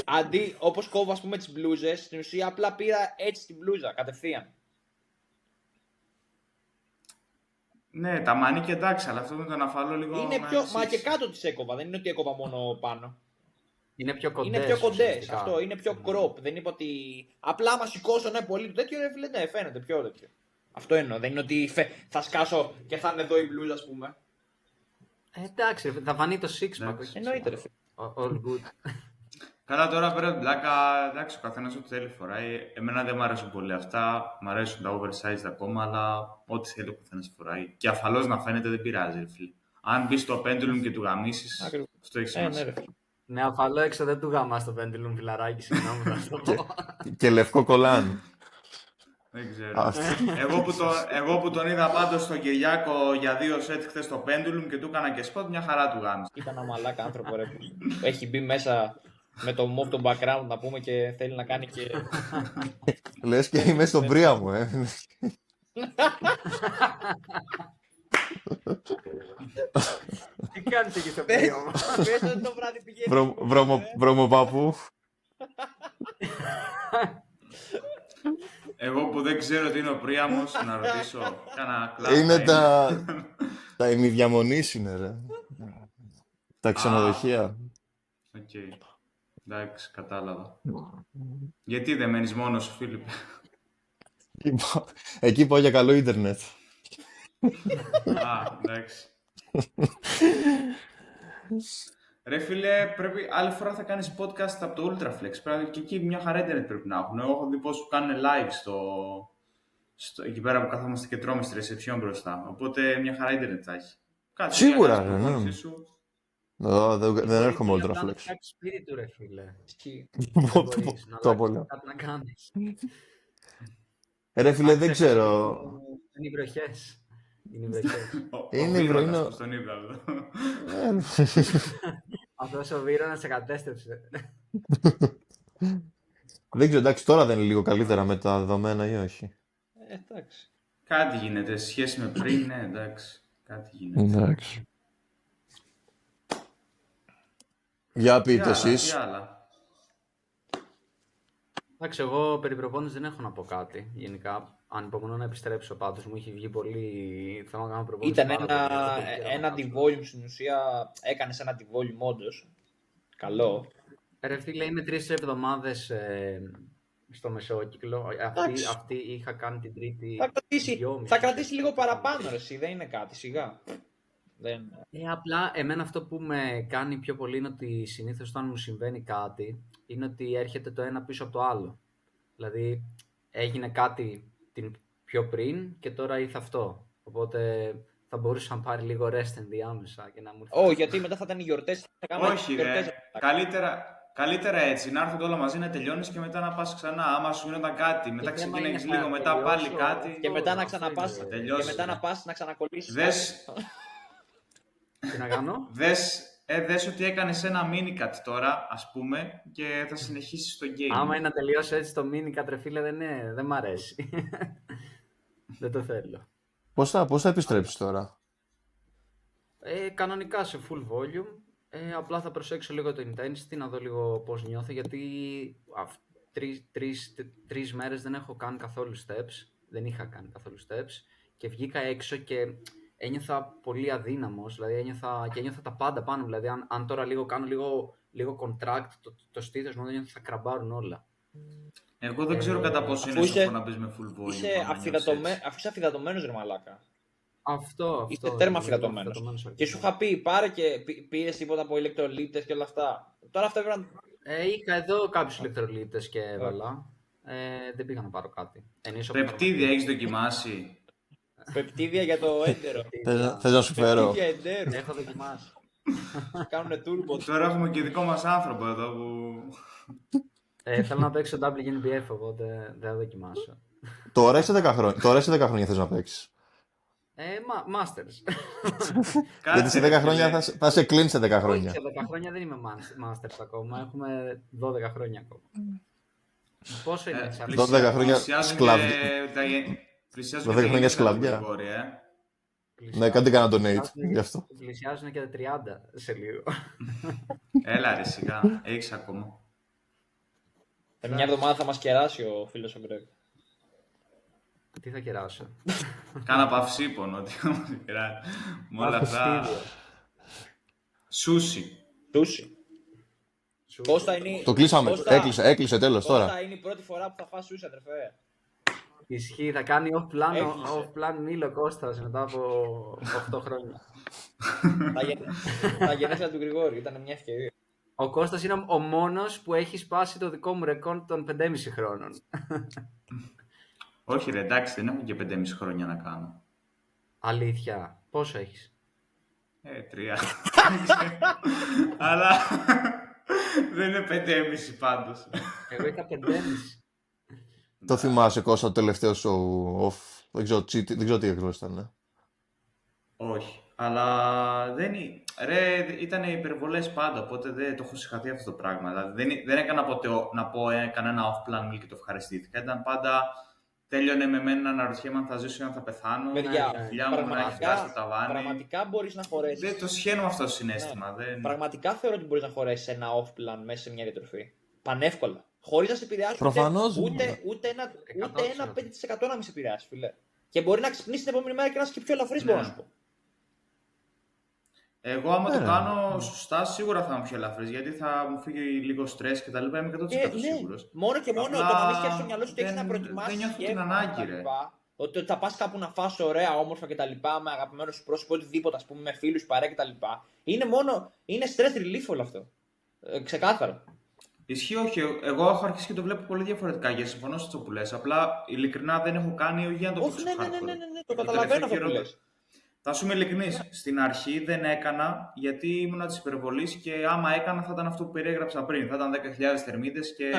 Αντί, όπως κόβω ας πούμε τις μπλούζες, στην ουσία απλά πήρα έτσι την μπλούζα, κατευθείαν. Ναι, τα μανίκια εντάξει, αλλά αυτό με τον αφαλό λίγο... Είναι πιο... Μα και κάτω τις έκοβα, δεν είναι ότι έκοβα μόνο πάνω. Είναι πιο κοντές. Είναι πιο κοντές, αυτό, είναι πιο crop. Δεν είπα ότι απλά άμα σηκώσω ναι πολύ τέτοιο, ρε φίλε, ναι, φαίνεται πιο τέτοιο. Αυτό εννοώ, δεν είναι ότι θα σκάσω και θα είναι εδώ η μπλούζα, ας πούμε. Εντάξει, θα φανεί το six pack. Εννοείται, ρε φίλε. All good. Καλά, τώρα πέρα από την πλάκα, εντάξει, ο καθένας ό,τι θέλει φοράει. Εμένα δεν μου αρέσουν πολύ αυτά. Μ' αρέσουν τα oversized ακόμα, αλλά ό,τι θέλει ο καθένας φοράει. Και αφαλώς να φαίνεται δεν πειράζει, ρε φίλε. Αν μπει στο pendulum και του γαμίσεις, αυτό έχει σημασία. Ναι, αφαλό έξω δεν του γαμάς το pendulum, φιλαράκι, συγγνώμη θα το πω. Και λευκό κολάν. Δεν ξέρω. Εγώ που τον είδα πάντως στον Κυριάκο για 2 σετ χθες στο pendulum και του έκανα και spot, μια χαρά του γάμισε. Ήταν ένα μαλάκα άνθρωπο, ρε. Έχει μπει μέσα με το move το background να πούμε και θέλει να κάνει και... Λες και είμαι στον πρία μου, Τι κάνεις εκεί στο πρίο μου? Πες ότι το βράδυ πηγαίνει. Βρωμοπάπου. Εγώ που δεν ξέρω τι είναι ο Πρίαμος, να ρωτήσω κάνα κλάστα. Είναι τα ημιδιαμονής είναι, ρε. Τα ξενοδοχεία. Οκ. Εντάξει, κατάλαβα. Γιατί δεν μένεις μόνος σου, Φίλιππε? Εκεί πάω για καλό ίντερνετ. Α, εντάξει. Ρε φίλε, πρέπει άλλη φορά θα κάνεις podcast από το Ultraflex. Και εκεί μια χαρά ίντερνετ πρέπει να έχουν. Εγώ έχω δει πώς κάνουν live εκεί πέρα που καθόμαστε και τρώμε στη reception μπροστά. Οπότε μια χαρά ίντερνετ θα έχει. Σίγουρα, ναι. Δεν έρχομαι Ultraflex. Να φτιάξεις σπίτι του, ρε φίλε. Το πολύ. Κάτι να κάνεις. Ρε φίλε, δεν ξέρω. Είναι οι βροχές. Είναι η βροχή. Στον Ήβραδο. Αυτός ο Βίρονας σε κατέστρεψε. Δεν ξέρω, εντάξει, τώρα δεν είναι λίγο καλύτερα με τα δεδομένα ή όχι? Εντάξει. Κάτι γίνεται, σε σχέση με πριν, ναι, εντάξει. Κάτι γίνεται. Εντάξει. Για πείτε εσείς. Τι άλλα. Εντάξει, εγώ περί προπόνησης δεν έχω να πω κάτι. Γενικά, ανυπομονώ να επιστρέψω πάντως. Μου είχε βγει πολύ. Θέλω να κάνω προπόνηση. Ήταν ένα anti-volume στην ουσία. Έκανες ένα anti-volume όντως. Καλό. Ρε φίλε, είμαι 3 εβδομάδες στο μεσόκυκλο. Αυτή είχα κάνει την τρίτη. Θα κρατήσει λίγο παραπάνω, εσύ. Δεν είναι κάτι, σιγά. Απλά εμένα αυτό που με κάνει πιο πολύ είναι ότι συνήθως όταν μου συμβαίνει κάτι είναι ότι έρχεται το ένα πίσω από το άλλο. Δηλαδή έγινε κάτι την πιο πριν και τώρα ήρθε αυτό. Οπότε θα μπορούσα να πάρει λίγο rest ενδιάμεσα και να μου έρθει. Όχι, γιατί μετά θα ήταν οι γιορτές. Όχι, καλύτερα έτσι. Να έρθουν όλα μαζί να τελειώνεις και μετά να πας ξανά. Άμα σου γινόταν κάτι, μετά ξεκινήσεις λίγο, μετά πάλι κάτι. Και μετά να ξαναπάς. Και μετά να πας να ξανακολλήσεις. Τι να κάνω? Δες ότι έκανες ένα mini-cut τώρα, ας πούμε, και θα συνεχίσεις το game. Άμα είναι να τελειώσω έτσι το mini-cut, ρε φίλε, δεν μ' αρέσει. Δεν το θέλω. Πώς θα επιστρέψεις τώρα? Κανονικά σε full volume. Απλά θα προσέξω λίγο το intensity, να δω λίγο πώς νιώθω, γιατί 3 μέρες δεν έχω κάνει καθόλου steps. Δεν είχα κάνει καθόλου steps. Και βγήκα έξω και ένιωθα πολύ αδύναμος, δηλαδή ένιωθα τα πάντα πάνω. Δηλαδή, αν τώρα κάνω λίγο contract το στήθος μου, δεν θα κραμπάρουν όλα. Εγώ δεν ξέρω κατά πόσο είναι σοφό να μπεις με full volume. Αφού είσαι αφυδατωμένος, ρε μαλάκα. Αυτό. Είστε τέρμα αφυδατωμένος. Και σου είχα πει, πάρε και πήρες τίποτα από ηλεκτρολίτες και όλα αυτά. Τώρα αυτά πρέπει να... Είχα εδώ κάποιους ηλεκτρολίτες και έβαλα. δεν πήγα να πάρω κάτι. Πεπτίδια έχεις δοκιμάσει? Πεπτίδια για το έντερο. Θες να σου φέρω? Πεπτίδια εντέρου. Έχω δοκιμάσει. Κάνουνε τούρμπο. Τώρα έχουμε και δικό μας άνθρωπο εδώ που... Θέλω να παίξω WNBF, οπότε δεν θα δοκιμάσω. Τώρα είσαι 10 χρόνια. Τώρα είσαι 10 χρόνια θες να παίξεις. Masters. Γιατί σε 10 χρόνια θα σε κλείνει σε 10 χρόνια. Σε 10 χρόνια δεν είμαι Masters ακόμα. Έχουμε 12 χρόνια ακόμα. Πόσο είναι? 12 χρόνια σκλαβιά. 12 χρόνια σκλαβιά. Ναι, κάντε κανένα donate γι' αυτό. Πλησιάζουν και τα 30 σε λίγο. Έλα ρε σιγά, έχεις ακόμα. Μια εβδομάδα θα μας κεράσει ο φίλος ο Γκρέγκ. Τι θα κεράσω? Κάνα παυσίπονο, τι θα μας κεράσει. Με όλα αυτά. Σούσι. Κώστα είναι... Το κλείσαμε, έκλεισε τέλος τώρα. Κώστα είναι η πρώτη φορά που θα φας σούσι, αδερφέ. Ισχύει, θα κάνει off-plan Μίλο Κώστας μετά από 8 χρόνια. Τα γενέθλια του Γρηγόρη, ήταν μια ευκαιρία. Ο Κώστας είναι ο μόνος που έχει σπάσει το δικό μου ρεκόρ των 5,5 χρόνων. Όχι ρε, εντάξει, δεν έχω και 5,5 χρόνια να κάνω. Αλήθεια, πόσο έχεις? 3. Αλλά δεν είναι 5,5 πάντως. Εγώ είχα 5,5. Το θυμάσαι Κώστα το τελευταίο show off? Δεν ξέρω τι ακριβώς ήταν, ναι. Όχι, αλλά ήταν υπερβολές πάντα, οπότε δεν το έχω συγχαθεί αυτό το πράγμα. Δηλαδή δεν έκανα ποτέ να πω έκανα ένα off-plan meal και το ευχαριστήθηκα. Ήταν πάντα, τέλειωνε με μένα να αναρωτιέμαι αν θα ζήσω ή αν θα πεθάνω. Παιδιά, η φιλιά μου να έχει φτάσει στο ταβάνι. Πραγματικά μπορείς να χωρέσεις. Δεν το σχένω αυτό το συναίσθημα. Ναι. Πραγματικά θεωρώ ότι μπορείς να χωρέσεις ένα off-plan μέσα σε μια διατροφή. Πανεύκολα. Χωρίς να σε επηρεάσει ούτε ένα 5% να μην σε επηρεάσει, φίλε. Και μπορεί να ξυπνήσει την επόμενη μέρα και να είσαι και πιο ελαφρύς, μπορώ να σου πω. Εγώ, άμα το κάνω σωστά, σίγουρα θα είμαι πιο ελαφρύς, γιατί θα μου φύγει λίγο στρες και τα λοιπά. Είμαι 100% σίγουρος. Μόνο και μόνο το να μην φτιάξεις στο μυαλό σου ότι έχεις να προετοιμάσεις. Δεν νιώθω την ανάγκη, ρε. Ότι θα πας κάπου να φας ωραία, όμορφα κτλ. Με αγαπημένο σου πρόσωπο, οτιδήποτε, ας πούμε, με φίλους, παρέα κτλ. Είναι stress relief όλο αυτό. Ξεκάθαρα. Ισχύει, όχι. Εγώ έχω αρχίσει και το βλέπω πολύ διαφορετικά για συμφωνώ σε αυτό που λες. Απλά ειλικρινά δεν έχω κάνει για να το πω. Ναι, το καταλαβαίνω αυτό που λες. Θα σου είμαι ειλικρινής. Στην αρχή δεν έκανα γιατί ήμουνα της υπερβολής και άμα έκανα θα ήταν αυτό που περιέγραψα πριν. Θα ήταν 10.000 θερμίδες και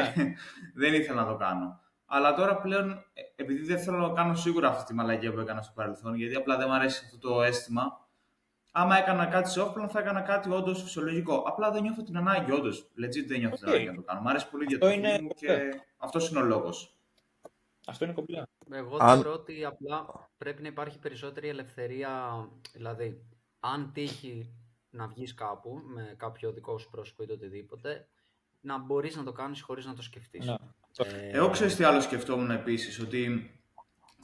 δεν ήθελα να το κάνω. Αλλά τώρα πλέον, επειδή δεν θέλω να κάνω σίγουρα αυτή τη μαλακία που έκανα στο παρελθόν, γιατί απλά δεν μου αρέσει αυτό το αίσθημα. Άμα έκανα κάτι σε off-plan, θα έκανα κάτι όντως φυσιολογικό. Απλά δεν νιώθω την ανάγκη, όντως. Legit δεν νιώθω την ανάγκη να το κάνω. Μ' αρέσει πολύ η διατροφή μου και αυτός είναι ο λόγος. Αυτό είναι κομπλά. Εγώ θεωρώ ότι απλά πρέπει να υπάρχει περισσότερη ελευθερία. Δηλαδή, αν τύχει να βγεις κάπου με κάποιο δικό σου πρόσωπο ή το οτιδήποτε, να μπορείς να το κάνεις χωρίς να το σκεφτείς. Εγώ ξέρεις τι άλλο σκεφτόμουν επίσης, ότι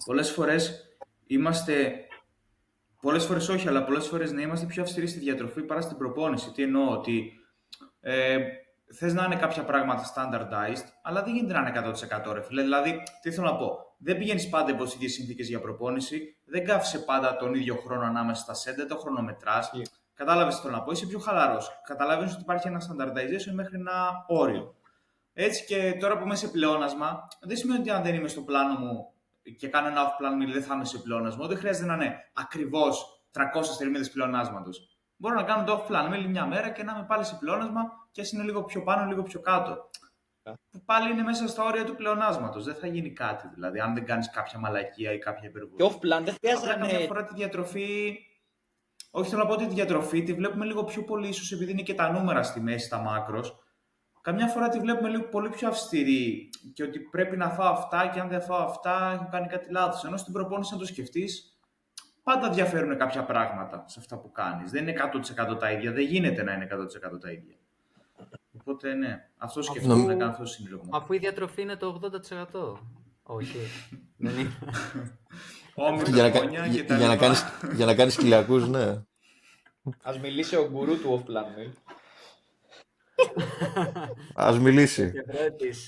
πολλές φορές πολλές φορές όχι, αλλά πολλές φορές να είμαστε πιο αυστηροί στη διατροφή παρά στην προπόνηση. Τι εννοώ, ότι θες να είναι κάποια πράγματα standardized, αλλά δεν γίνεται να είναι 100% ρε φίλε. Δηλαδή, τι θέλω να πω, δεν πηγαίνεις πάντα υπό τις ίδιες συνθήκες για προπόνηση, δεν κάθεσαι πάντα τον ίδιο χρόνο ανάμεσα στα σετ, δεν το χρονομετράς. Κατάλαβες τι θέλω να πω, είσαι πιο χαλαρός. Καταλαβαίνεις ότι υπάρχει ένα standardization μέχρι ένα όριο. Έτσι και τώρα που είμαι σε πλεόνασμα, δεν σημαίνει ότι αν δεν είμαι στο πλάνο μου και κάνω ένα off-plan meal δεν θα είμαι σε πλεόνασμα. Δεν χρειάζεται να είναι ακριβώς 300 θερμίδες πλεονάσματος. Μπορώ να κάνω το off-plan meal μια μέρα και να είμαι πάλι σε πλεόνασμα και ας είναι λίγο πιο πάνω, λίγο πιο κάτω. Που πάλι είναι μέσα στα όρια του πλεονάσματος. Δεν θα γίνει κάτι δηλαδή, αν δεν κάνεις κάποια μαλακία ή κάποια υπερβολή. Και off-plan δεν χρειάζεται να είναι. Καμιά φορά τη διατροφή. Όχι, θέλω να πω ότι τη διατροφή τη βλέπουμε λίγο πιο πολύ, ίσως επειδή είναι και τα νούμερα στη μέση, τα μάκρος. Καμιά φορά τη βλέπουμε λίγο πολύ πιο αυστηρή και ότι πρέπει να φάω αυτά και αν δεν φάω αυτά έχω κάνει κάτι λάθος. Ενώ στην προπόνηση, να το σκεφτείς, πάντα διαφέρουν κάποια πράγματα σε αυτά που κάνεις. Δεν είναι 100% τα ίδια, δεν γίνεται να είναι 100% τα ίδια. Οπότε ναι, αυτό σκεφτόμουν να κάνω αυτό το σύντροφο. Αφού η διατροφή είναι το 80%. Όχι, δεν είναι. Για να κάνεις κοιλιακούς, ναι. Ας μιλήσει ο γκουρού του off-plan. Ας μιλήσει.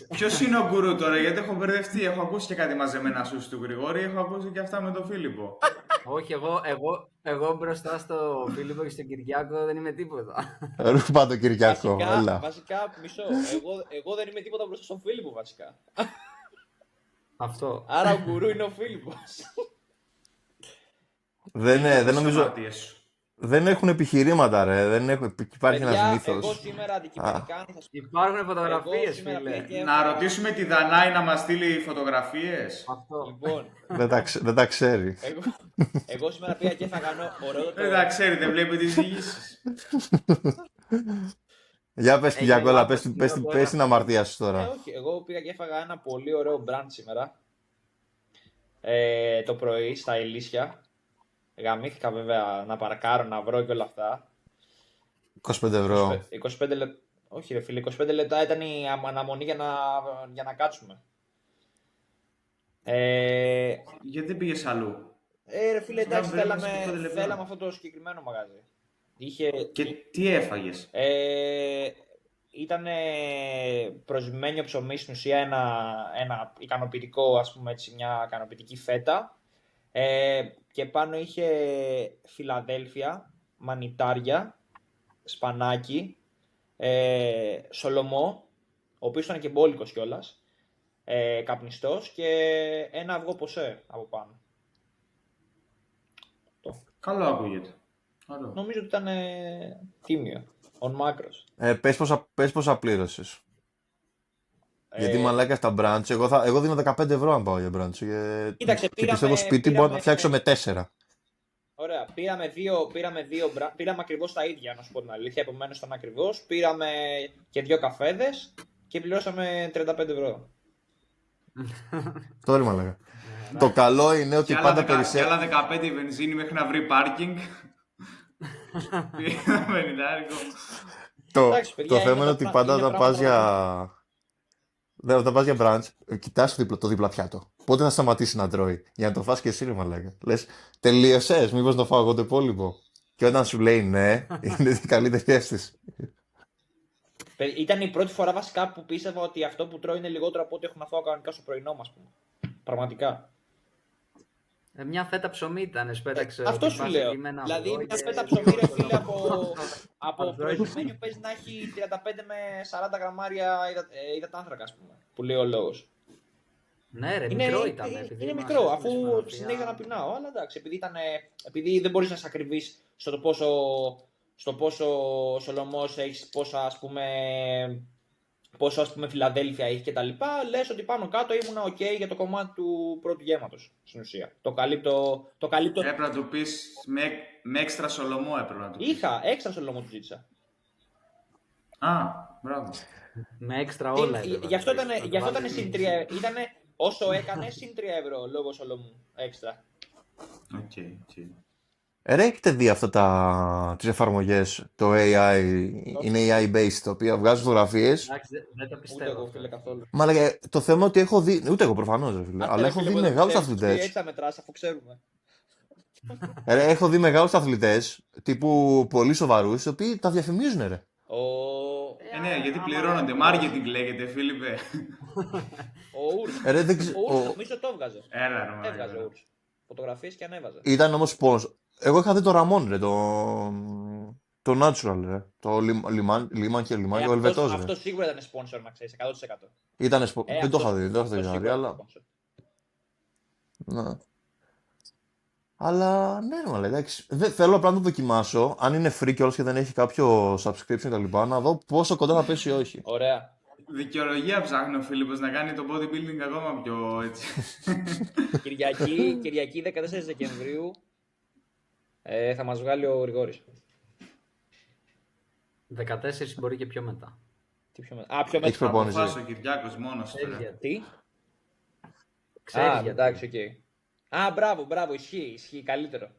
Ποιος είναι ο γκουρού τώρα, γιατί έχω μπερδευτεί. Έχω ακούσει και κάτι μαζεμένα σου του Γρηγόρη, έχω ακούσει και αυτά με τον Φίλιππο. Όχι, εγώ μπροστά στο Φίλιππο και στον Κυριάκο δεν είμαι τίποτα. Ρούπα τον Κυριάκο, έλα. Βασικά, μισό. Εγώ δεν είμαι τίποτα μπροστά στον Φίλιππο, βασικά. Αυτό. Άρα ο γκουρού είναι ο Φίλιππος. Δεν νομίζω. Δεν έχουν επιχειρήματα, ρε. Υπάρχει ένας Παιδιά, μύθος. εγώ σήμερα αντικειμενικά θα σας Υπάρχουν φωτογραφίες, σήμερα φίλε. πήγα και Να ρωτήσουμε τη Δανάη να μας στείλει φωτογραφίες. Αυτό. Λοιπόν, Δεν τα ξέρει. εγώ σήμερα πήγα και έφαγα ωραίο Δεν τα ξέρει, δεν βλέπει τις διηγήσεις. Για πες Κυριακόλα, πες την αμαρτία σου τώρα. όχι, εγώ πήγα και έφαγα ένα πολύ ωραίο μπραντ σήμερα. Το πρωί στα Ηλίσια. Γαμήθηκα βέβαια να παρκάρω, να βρω και όλα αυτά. 25 ευρώ. 25 λεπτά. Όχι ρε φίλε, 25 λεπτά ήταν η αναμονή για να κάτσουμε. Γιατί δεν πήγες αλλού? Ρε φίλε, εντάξει, Ήταν θέλαμε αυτό το συγκεκριμένο μαγαζί. Και τι έφαγες? Ήταν προσμένιο ψωμί, στην ουσία ένα ικανοποιητικό, ας πούμε έτσι, μια ικανοποιητική φέτα. Και πάνω είχε Φιλαδέλφια, μανιτάρια, σπανάκι, σολομό, ο οποίος ήταν και μπόλικος κιόλας, καπνιστός και ένα αυγό ποσέ από πάνω. Καλό ακούγεται. Καλό. Νομίζω ότι ήταν τίμιο, on macros. Πες πόσα πλήρωσες. Γιατί μαλάκα στα μπραντς, εγώ δίνω 15 ευρώ αν πάω για μπραντς. Κοίταξε, και πιστεύω σπίτι μπορώ να φτιάξω με 4. Ωραία, πήραμε ακριβώς τα ίδια, να σου πω την αλήθεια, επομένως ήταν ακριβώς. Πήραμε και 2 καφέδες και πληρώσαμε 35 ευρώ. Τώρα μαλάκα. Το καλό είναι ότι πάντα περισσεύει. Και άλλα 15 βενζίνη μέχρι να βρει πάρκινγκ. Το θέμα είναι ότι πάντα όταν πας για μπραντς, κοιτάς το δίπλα πιάτο. Πότε θα σταματήσει να τρώει, για να το φας και εσύ ρε μαλάκα. Λες, τελείωσες, μήπως το φάω εγώ το υπόλοιπο. Και όταν σου λέει ναι, είναι η καλύτερη αίσθηση. Ήταν η πρώτη φορά βασικά που πίστευα ότι αυτό που τρώω είναι λιγότερο από ό,τι έχω να φάω κανονικά στο πρωινό μας. Πραγματικά. Μια φέτα ψωμί ήταν, σπέταξε. Αυτό σου λέω. Δηλαδή, μια φέτα ψωμί, ρε φίλε, από προηγουμένου παίζει να έχει 35 με 40 γραμμάρια υδατάνθρακα, ας πούμε. Που λέει ο λόγος. Ναι, ρε, μικρό ήταν. Είναι μικρό, αφού συνέχιζα να πεινάω. Αλλά εντάξει, επειδή δεν μπορείς να σε ακριβείς στο πόσο σολομός έχεις, πόσο ας πούμε Φιλαδέλφια έχει κτλ. Λες ότι πάνω κάτω ήμουνα ok για το κομμάτι του πρώτου γεύματος στην ουσία. Το καλύπτω. Έπρεπε να του πεις με έξτρα σολομό έπρεπε να του πεις. Είχα, έξτρα σολομό του ζήτησα. Μπράβο. Με έξτρα όλα. Γι' αυτό ήταν συν 3. Ήτανε όσο έκανε συν 3 ευρώ λόγω σολομού έξτρα. Οκ. Ρε, έχετε δει αυτά τις εφαρμογές, το AI, είναι AI-based, το οποίο βγάζουν φωτογραφίες. Δεν το πιστεύω. Ούτε εγώ, φίλε, καθόλου. Μα το θέμα ότι έχω δει, ούτε εγώ προφανώς, ρε φίλε, αλλά έχω δει μεγάλους αθλητές. Έτσι θα μετράς, αφού ξέρουμε. Έχω δει μεγάλους αθλητές, τύπου πολύ σοβαρούς, οι οποίοι τα διαφημίζουν, ρε. Ναι, γιατί πληρώνονται. Marketing λέγεται, Φίλιππε. Ο Ούρς. Νομίζω το έβγαζε. Έβγαζε ο Ούρς. Φωτογραφίες και ανέβαζε. Ήταν όμως sponsor. Εγώ είχα δει το Ραμόν, ρε, το Natural, ρε. Το Λιμάν και ο Ελβετός, ρε. Αυτό σίγουρα ήταν sponsor, να ξέρεις, 100%. Ήτανε sponsor. Δεν το είχα δει, δεν το είχα δει, αλλά... Ναι. Αλλά ναι, ρε μαλάκα, εντάξει. Θέλω απλά να το δοκιμάσω, αν είναι free κιόλας και δεν έχει κάποιο subscription και λοιπά, να δω πόσο κοντά θα πέσει ή όχι. Ωραία. Δικαιολογία ψάχνει ο Φίλιππος να κάνει το bodybuilding ακόμα πιο έτσι. Κυριακή 14 Δεκεμβρίου θα μας βγάλει ο Γρηγόρης. 14 μπορεί και πιο μετά. Τι πιο μετά? Πιο μετά. Έχεις προπόνηση. Θα αποφάσει ο Κυριάκος μόνος του. Τι? Ξέρεις εντάξει, οκ. Μπράβο, ισχύει, καλύτερο.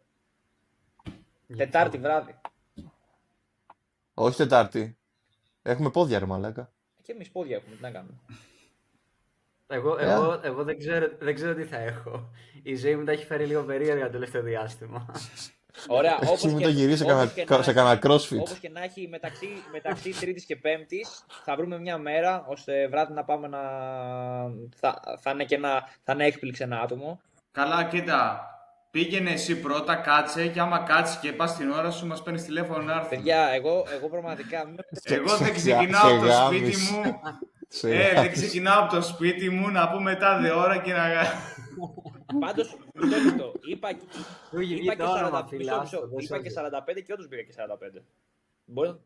Τετάρτη βράδυ. Όχι Τετάρτη. Έχουμε πόδια, ρε μαλάκα. Και εμείς πόδια έχουμε, τι να κάνουμε. Εγώ δεν ξέρω τι θα έχω. Η ζωή μου τα έχει φέρει λίγο περίεργα το τελευταίο διάστημα. Ωραία, Εσύ μου το γυρίσει σε κανένα crossfit. Όπως και να έχει μεταξύ Τρίτης και Πέμπτης θα βρούμε μια μέρα ώστε βράδυ να πάμε να... θα είναι έκπληξη ένα άτομο. Καλά, κοίτα. Πήγαινε εσύ πρώτα, κάτσε και άμα κάτσει και πας την ώρα σου, μας παίρνεις τηλέφωνο να έρθει. Παιδιά, εγώ πραγματικά... Εγώ δεν ξεκινάω από το σπίτι μου. Δεν ξεκινάω από το σπίτι μου να πω μετά 2 ώρα και να... Πάντως, μισό λεπτό. Είπα και Είπα και 45 και όντως πήγα και 45. Μπορεί...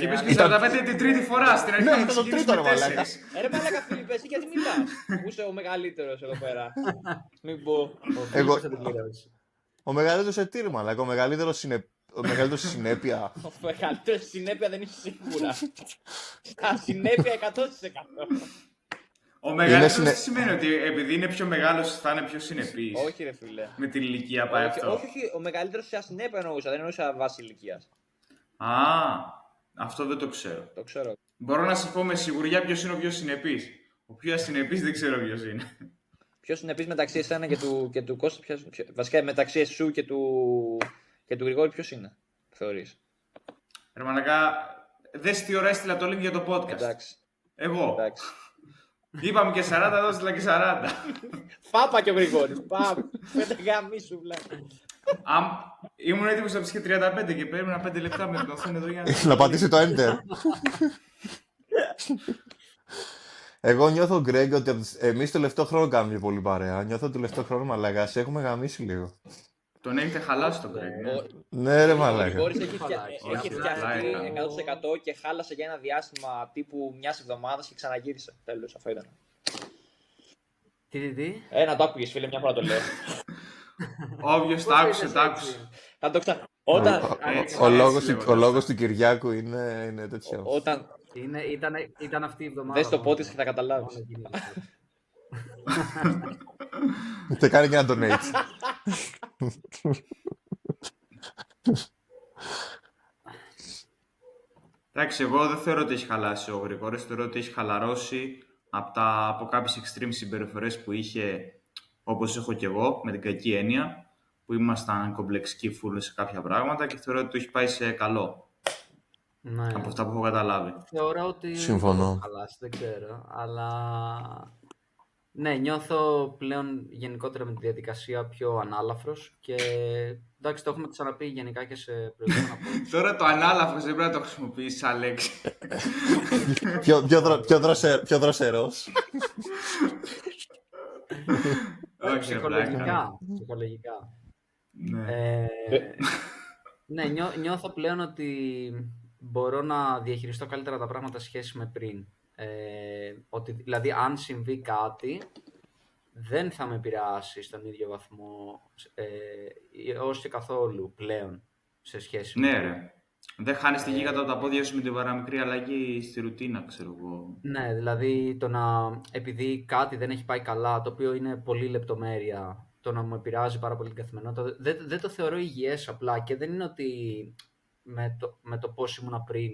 Είπες και 45 την τρίτη φορά στην αρχή. Ναι, ήταν το τρίτο, ρε μαλάκα. Ρε μαλάκα Φίλιππε, εσύ γιατί μιλάς, που είσαι ο μεγαλύτερος εδώ πέρα. Μην πω. Ο μεγαλύτερος σε τι, ρε μαλάκα, ο μεγαλύτερος στη συνέπεια. Ο μεγαλύτερος στη συνέπεια δεν είσαι σίγουρα. Στα συνέπεια 100%. Ο μεγαλύτερος τι σημαίνει, ότι επειδή είναι πιο μεγάλος θα είναι πιο συνεπής? Όχι ρε φίλε. Με την ηλικία πάει αυτό. Όχι, ο μεγαλύτερος σε ασυνέπεια εννοούσα, δεν εννοούσα βάση ηλικίας. Αυτό δεν το ξέρω. Το ξέρω. Μπορώ να σας πω με σιγουριά ποιος είναι ο πιο συνεπής. Ο πιο ασυνεπής δεν ξέρω ποιος είναι. Ποιος συνεπής μεταξύ εσένα και του Κώστα, βασικά μεταξύ εσού και του Γρηγόρη ποιος είναι, θεωρείς? Ρε μαλακά, δες τι ώρα έστειλα το link για το podcast. Εντάξει. Εγώ. Εντάξει. Είπαμε και 40, εδώ έστειλα και 40. Πάπα και ο Γρηγόρης. Πάπα. Πέντε γαμίσου βλέπει. Ήμουν έτοιμος να πεις και 35 και περίμενα 5 λεπτά με την οθόνη εδώ για να πατήσει το enter. Εγώ νιώθω, Γκρέγκ, ότι εμείς το τελευταίο χρόνο κάνουμε πολύ παρέα. Νιώθω το τελευταίο χρόνο, μαλάκα, σε έχουμε γαμίσει λίγο. Τον έχετε χαλάσει τον Γκρέγκ, ναι. Ναι, ρε Ο μαλάκα. Γρηγόρης έχει φτιαχτεί 100% και χάλασε για ένα διάστημα τύπου μιας εβδομάδας και ξαναγύρισε. Τέλος, αυτό ήταν. Τι. Να το άκουγες φίλε, μια φορά το λέω. Όποιος το άκουσε, το άκουσε. Θα το ξανά. Ο λόγος του Κυριάκου είναι τέτοιο. Ήταν αυτή η εβδομάδα. Δες το πότε και θα καταλάβεις. Θα κάνει και ένα donate. Εντάξει, εγώ δεν θεωρώ ότι έχει χαλάσει ο Γρηγόρης, θεωρώ ότι έχει χαλαρώσει από κάποιες extreme συμπεριφορές που είχε, όπως έχω και εγώ, με την κακή έννοια, που ήμασταν κομπλεξικοί φουλ σε κάποια πράγματα και θεωρώ ότι το έχει πάει σε καλό. Ναι. Από αυτά που έχω καταλάβει. Θεωρώ ότι συμφωνώ. δεν χαλάσει, δεν ξέρω, αλλά ναι, νιώθω πλέον γενικότερα με τη διαδικασία πιο ανάλαφρος και εντάξει, το έχουμε ξαναπεί γενικά και σε προηγούμενα podcast. Τώρα το ανάλαφρος δεν πρέπει να το χρησιμοποιήσεις σαν λέξη. Πιο δροσερός. Όχι, ψυχολογικά. Ναι, νιώθω πλέον ότι μπορώ να διαχειριστώ καλύτερα τα πράγματα σε σχέση με πριν. Ότι δηλαδή αν συμβεί κάτι δεν θα με επηρεάσει στον ίδιο βαθμό ως και καθόλου πλέον σε σχέση με... Ναι ρε, δεν χάνεις τη γη κατά τα πόδια σου με την παραμικρή αλλαγή στη ρουτίνα, ξέρω εγώ. Ναι, δηλαδή επειδή κάτι δεν έχει πάει καλά, το οποίο είναι πολύ λεπτομέρεια, το να μου επηρεάζει πάρα πολύ την καθημερινότητα, δεν το θεωρώ υγιές απλά και δεν είναι ότι με το πώς ήμουνα πριν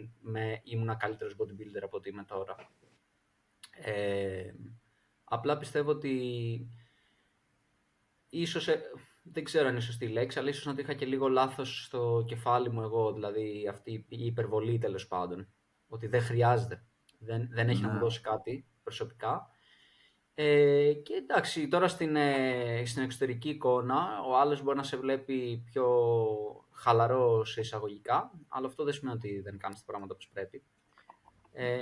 ήμουνα καλύτερος bodybuilder από ότι είμαι τώρα. Απλά πιστεύω ότι ίσως, δεν ξέρω αν είναι σωστή λέξη, αλλά ίσως να το είχα και λίγο λάθος στο κεφάλι μου εγώ, δηλαδή αυτή η υπερβολή τέλος πάντων, ότι δεν χρειάζεται, δεν έχει να μου δώσει κάτι προσωπικά. Και εντάξει, τώρα στην εξωτερική εικόνα ο άλλος μπορεί να σε βλέπει πιο χαλαρό σε εισαγωγικά, αλλά αυτό δεν σημαίνει ότι δεν κάνεις τα πράγματα όπως πρέπει.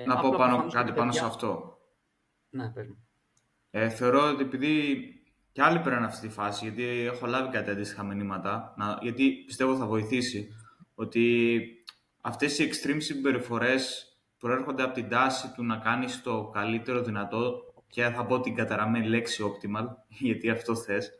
Να πω κάτι πάνω σε αυτό. Ναι, πες μου. Θεωρώ ότι επειδή και άλλοι περνάνε αυτή τη φάση, γιατί έχω λάβει κάτι αντίστοιχα μηνύματα, γιατί πιστεύω θα βοηθήσει, ότι αυτές οι extreme συμπεριφορές προέρχονται από την τάση του να κάνεις το καλύτερο δυνατό και θα πω την καταραμένη λέξη optimal, γιατί αυτό θες.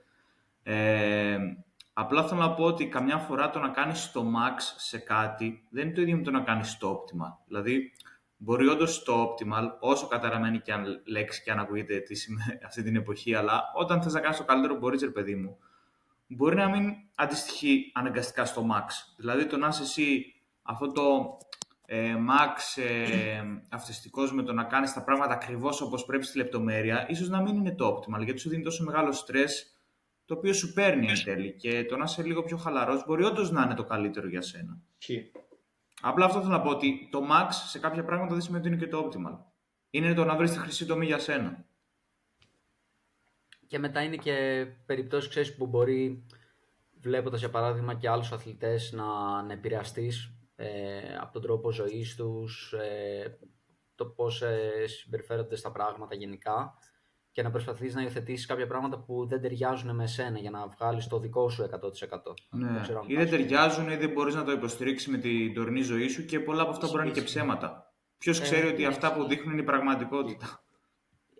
Απλά θέλω να πω ότι καμιά φορά το να κάνεις το max σε κάτι δεν είναι το ίδιο με το να κάνεις το optimal. Δηλαδή, μπορεί όντως το optimal, όσο καταραμένη και αν λέξη και αν ακούγεται αυτή την εποχή, αλλά όταν θες να κάνεις το καλύτερο μπορείς, ρε παιδί μου, μπορεί να μην αντιστοιχεί αναγκαστικά στο max. Δηλαδή, το να είσαι εσύ αυτό το max αυτιστικός με το να κάνεις τα πράγματα ακριβώς όπως πρέπει στη λεπτομέρεια, ίσως να μην είναι το optimal, γιατί σου δίνει τόσο μεγάλο στρες, το οποίο σου παίρνει εν τέλει. Και το να είσαι λίγο πιο χαλαρός μπορεί όντως να είναι το καλύτερο για σένα. Απλά αυτό θέλω να πω, ότι το max σε κάποια πράγματα δεν σημαίνει ότι είναι και το optimal. Είναι το να βρεις τη χρυσή τομή για σένα. Και μετά είναι και περιπτώσεις, ξέρεις, που μπορεί, βλέποντας για παράδειγμα και άλλους αθλητές, να επηρεαστείς από τον τρόπο ζωής τους, το πώς συμπεριφέρονται στα πράγματα γενικά και να προσπαθείς να υιοθετήσεις κάποια πράγματα που δεν ταιριάζουν με εσένα για να βγάλεις το δικό σου 100%. Ναι, ή δεν ταιριάζουν ή δεν μπορείς να το υποστηρίξεις με την τωρινή ζωή σου και πολλά από αυτά μπορεί να είναι και ψέματα. Ποιος ξέρει ότι αυτά που δείχνουν είναι η πραγματικότητα.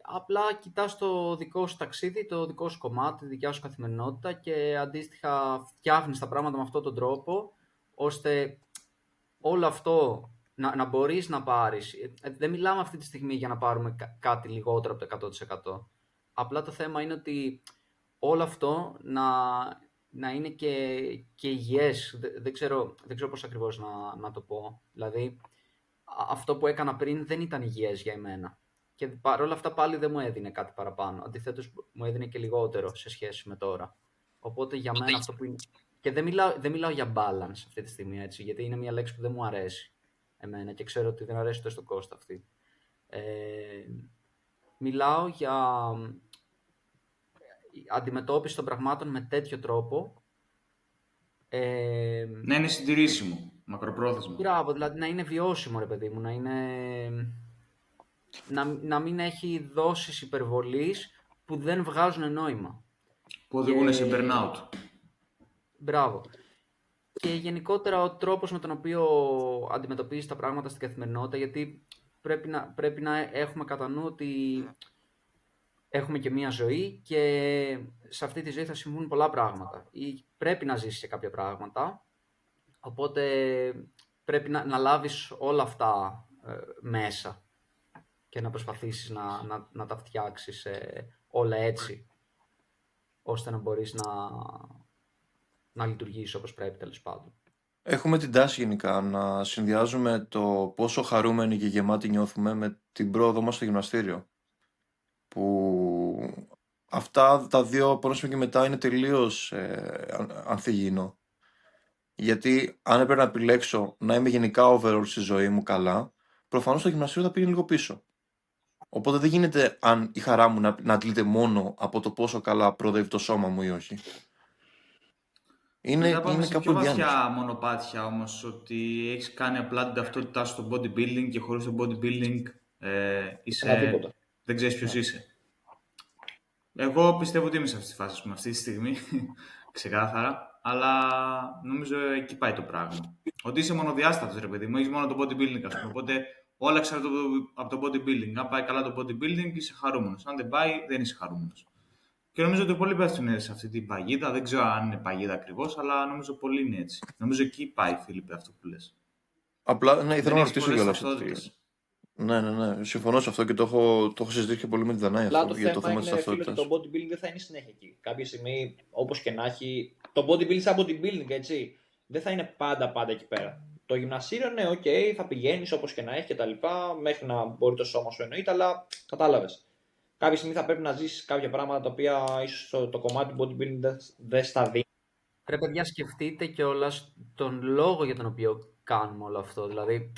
Απλά κοιτάς το δικό σου ταξίδι, το δικό σου κομμάτι, τη δικιά σου καθημερινότητα και αντίστοιχα φτιάχνεις τα πράγματα με αυτόν τον τρόπο, ώστε όλο αυτό να μπορείς να πάρεις. Δεν μιλάμε αυτή τη στιγμή για να πάρουμε κάτι λιγότερο από το 100%. Απλά το θέμα είναι ότι όλο αυτό να είναι και υγιές. Δεν ξέρω πώς ακριβώς να το πω. Δηλαδή, αυτό που έκανα πριν δεν ήταν υγιές για εμένα. Και παρόλα αυτά πάλι δεν μου έδινε κάτι παραπάνω. Αντιθέτως, μου έδινε και λιγότερο σε σχέση με τώρα. Οπότε για μένα αυτό που είναι... Και δεν μιλάω για balance αυτή τη στιγμή, έτσι, γιατί είναι μια λέξη που δεν μου αρέσει εμένα και ξέρω ότι δεν αρέσει ούτε στον Κώστα αυτή. Μιλάω για αντιμετώπιση των πραγμάτων με τέτοιο τρόπο. Να είναι συντηρήσιμο, μακροπρόθεσμο. Μπράβο, δηλαδή να είναι βιώσιμο, ρε παιδί μου, να μην έχει δόσεις υπερβολής που δεν βγάζουν νόημα. Που οδηγούν σε burnout. Μπράβο. Και γενικότερα ο τρόπος με τον οποίο αντιμετωπίζεις τα πράγματα στην καθημερινότητα, γιατί πρέπει να έχουμε κατά νου ότι έχουμε και μία ζωή και σε αυτή τη ζωή θα συμβούν πολλά πράγματα. Ή πρέπει να ζήσεις και κάποια πράγματα, οπότε πρέπει να λάβεις όλα αυτά μέσα και να προσπαθήσεις να τα φτιάξεις όλα έτσι, ώστε να μπορείς να λειτουργήσεις όπως πρέπει, τέλος πάντων. Έχουμε την τάση γενικά να συνδυάζουμε το πόσο χαρούμενοι και γεμάτοι νιώθουμε με την πρόοδο μας στο γυμναστήριο. Που αυτά τα δύο από ένα σημείο και μετά είναι τελείως ανθυγιεινό. Γιατί αν έπρεπε να επιλέξω να είμαι γενικά overall στη ζωή μου καλά, προφανώς το γυμναστήριο θα πήγαινε λίγο πίσω. Οπότε δεν γίνεται αν η χαρά μου να αντλείται μόνο από το πόσο καλά προοδεύει το σώμα μου ή όχι. Είναι κάπου πιο βαθιά μονοπάτια όμως, ότι έχεις κάνει απλά την ταυτότητά σου στο bodybuilding και χωρίς το bodybuilding είσαι... δεν ξέρεις ποιος είσαι. Εγώ πιστεύω ότι είμαι σε αυτή τη φάση, αυτή τη στιγμή, ξεκάθαρα, αλλά νομίζω εκεί πάει το πράγμα. Ότι είσαι μονοδιάστατος, ρε παιδί μου, έχεις μόνο το bodybuilding, ας πούμε, οπότε όλα εξαρτάται από το bodybuilding. Αν πάει καλά το bodybuilding, είσαι χαρούμενος. Αν δεν πάει, δεν είσαι χαρούμενος. Και νομίζω ότι πολλοί πέφτουν σε αυτή την παγίδα. Δεν ξέρω αν είναι παγίδα ακριβώς, αλλά νομίζω πολλοί είναι έτσι. Νομίζω εκεί πάει, Φίλιππε, αυτό που λες. Απλά, ναι, ήθελα να ρωτήσω κιόλας. Ναι. Συμφωνώ σε αυτό και το έχω συζητήσει και πολύ με τη Δανάη αυτό. Για το θέμα είναι, φίλε, ότι το bodybuilding δεν θα είναι συνέχεια εκεί. Κάποια στιγμή, όπως και να έχει. Το bodybuilding σαν bodybuilding, έτσι. Δεν θα είναι πάντα εκεί πέρα. Το γυμναστήριο, ναι, θα πηγαίνεις όπως και να έχει κτλ. Μέχρι να μπορεί το σώμα σου εννοείται, αλλά κατάλαβες. Κάποια στιγμή θα πρέπει να ζήσεις κάποια πράγματα τα οποία ίσως το κομμάτι του bodybuilding δεν στα δίνει. Ρε παιδιά, σκεφτείτε κιόλας τον λόγο για τον οποίο κάνουμε όλο αυτό. Δηλαδή,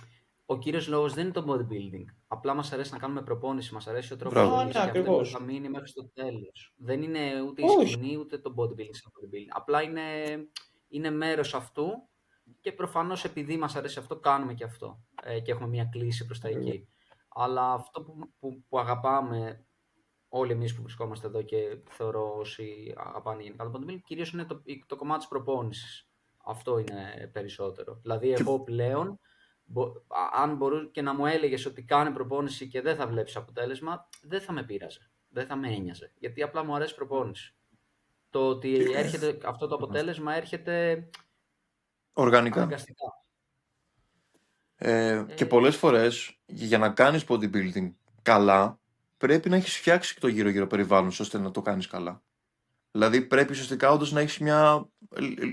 ο κύριος λόγος δεν είναι το bodybuilding. Απλά μας αρέσει να κάνουμε προπόνηση, μας αρέσει ο τρόπος ζωής και αυτό θα μείνει μέχρι στο τέλος. Δεν είναι ούτε η σκηνή ούτε το bodybuilding σαν bodybuilding. Απλά είναι μέρος αυτού και προφανώς επειδή μας αρέσει αυτό κάνουμε και αυτό και έχουμε μια κλίση προς τα εκεί. Αλλά αυτό που αγαπάμε όλοι εμείς που βρισκόμαστε εδώ και θεωρώ όσοι αγαπάνε γενικά το bodybuilding, κυρίως είναι το κομμάτι της προπόνησης. Αυτό είναι περισσότερο. Δηλαδή εγώ πλέον, αν μπορούσε και να μου έλεγες ότι κάνει προπόνηση και δεν θα βλέπεις αποτέλεσμα, δεν θα με πείραζε, δεν θα με ένοιαζε, γιατί απλά μου αρέσει προπόνηση. Το ότι έρχεται αυτό το αποτέλεσμα έρχεται οργανικά. Αναγκαστικά. Και πολλές φορές για να κάνεις bodybuilding καλά πρέπει να έχεις φτιάξει και το γύρω-γύρω περιβάλλον ώστε να το κάνεις καλά. Δηλαδή πρέπει ουσιαστικά όντως να έχεις μια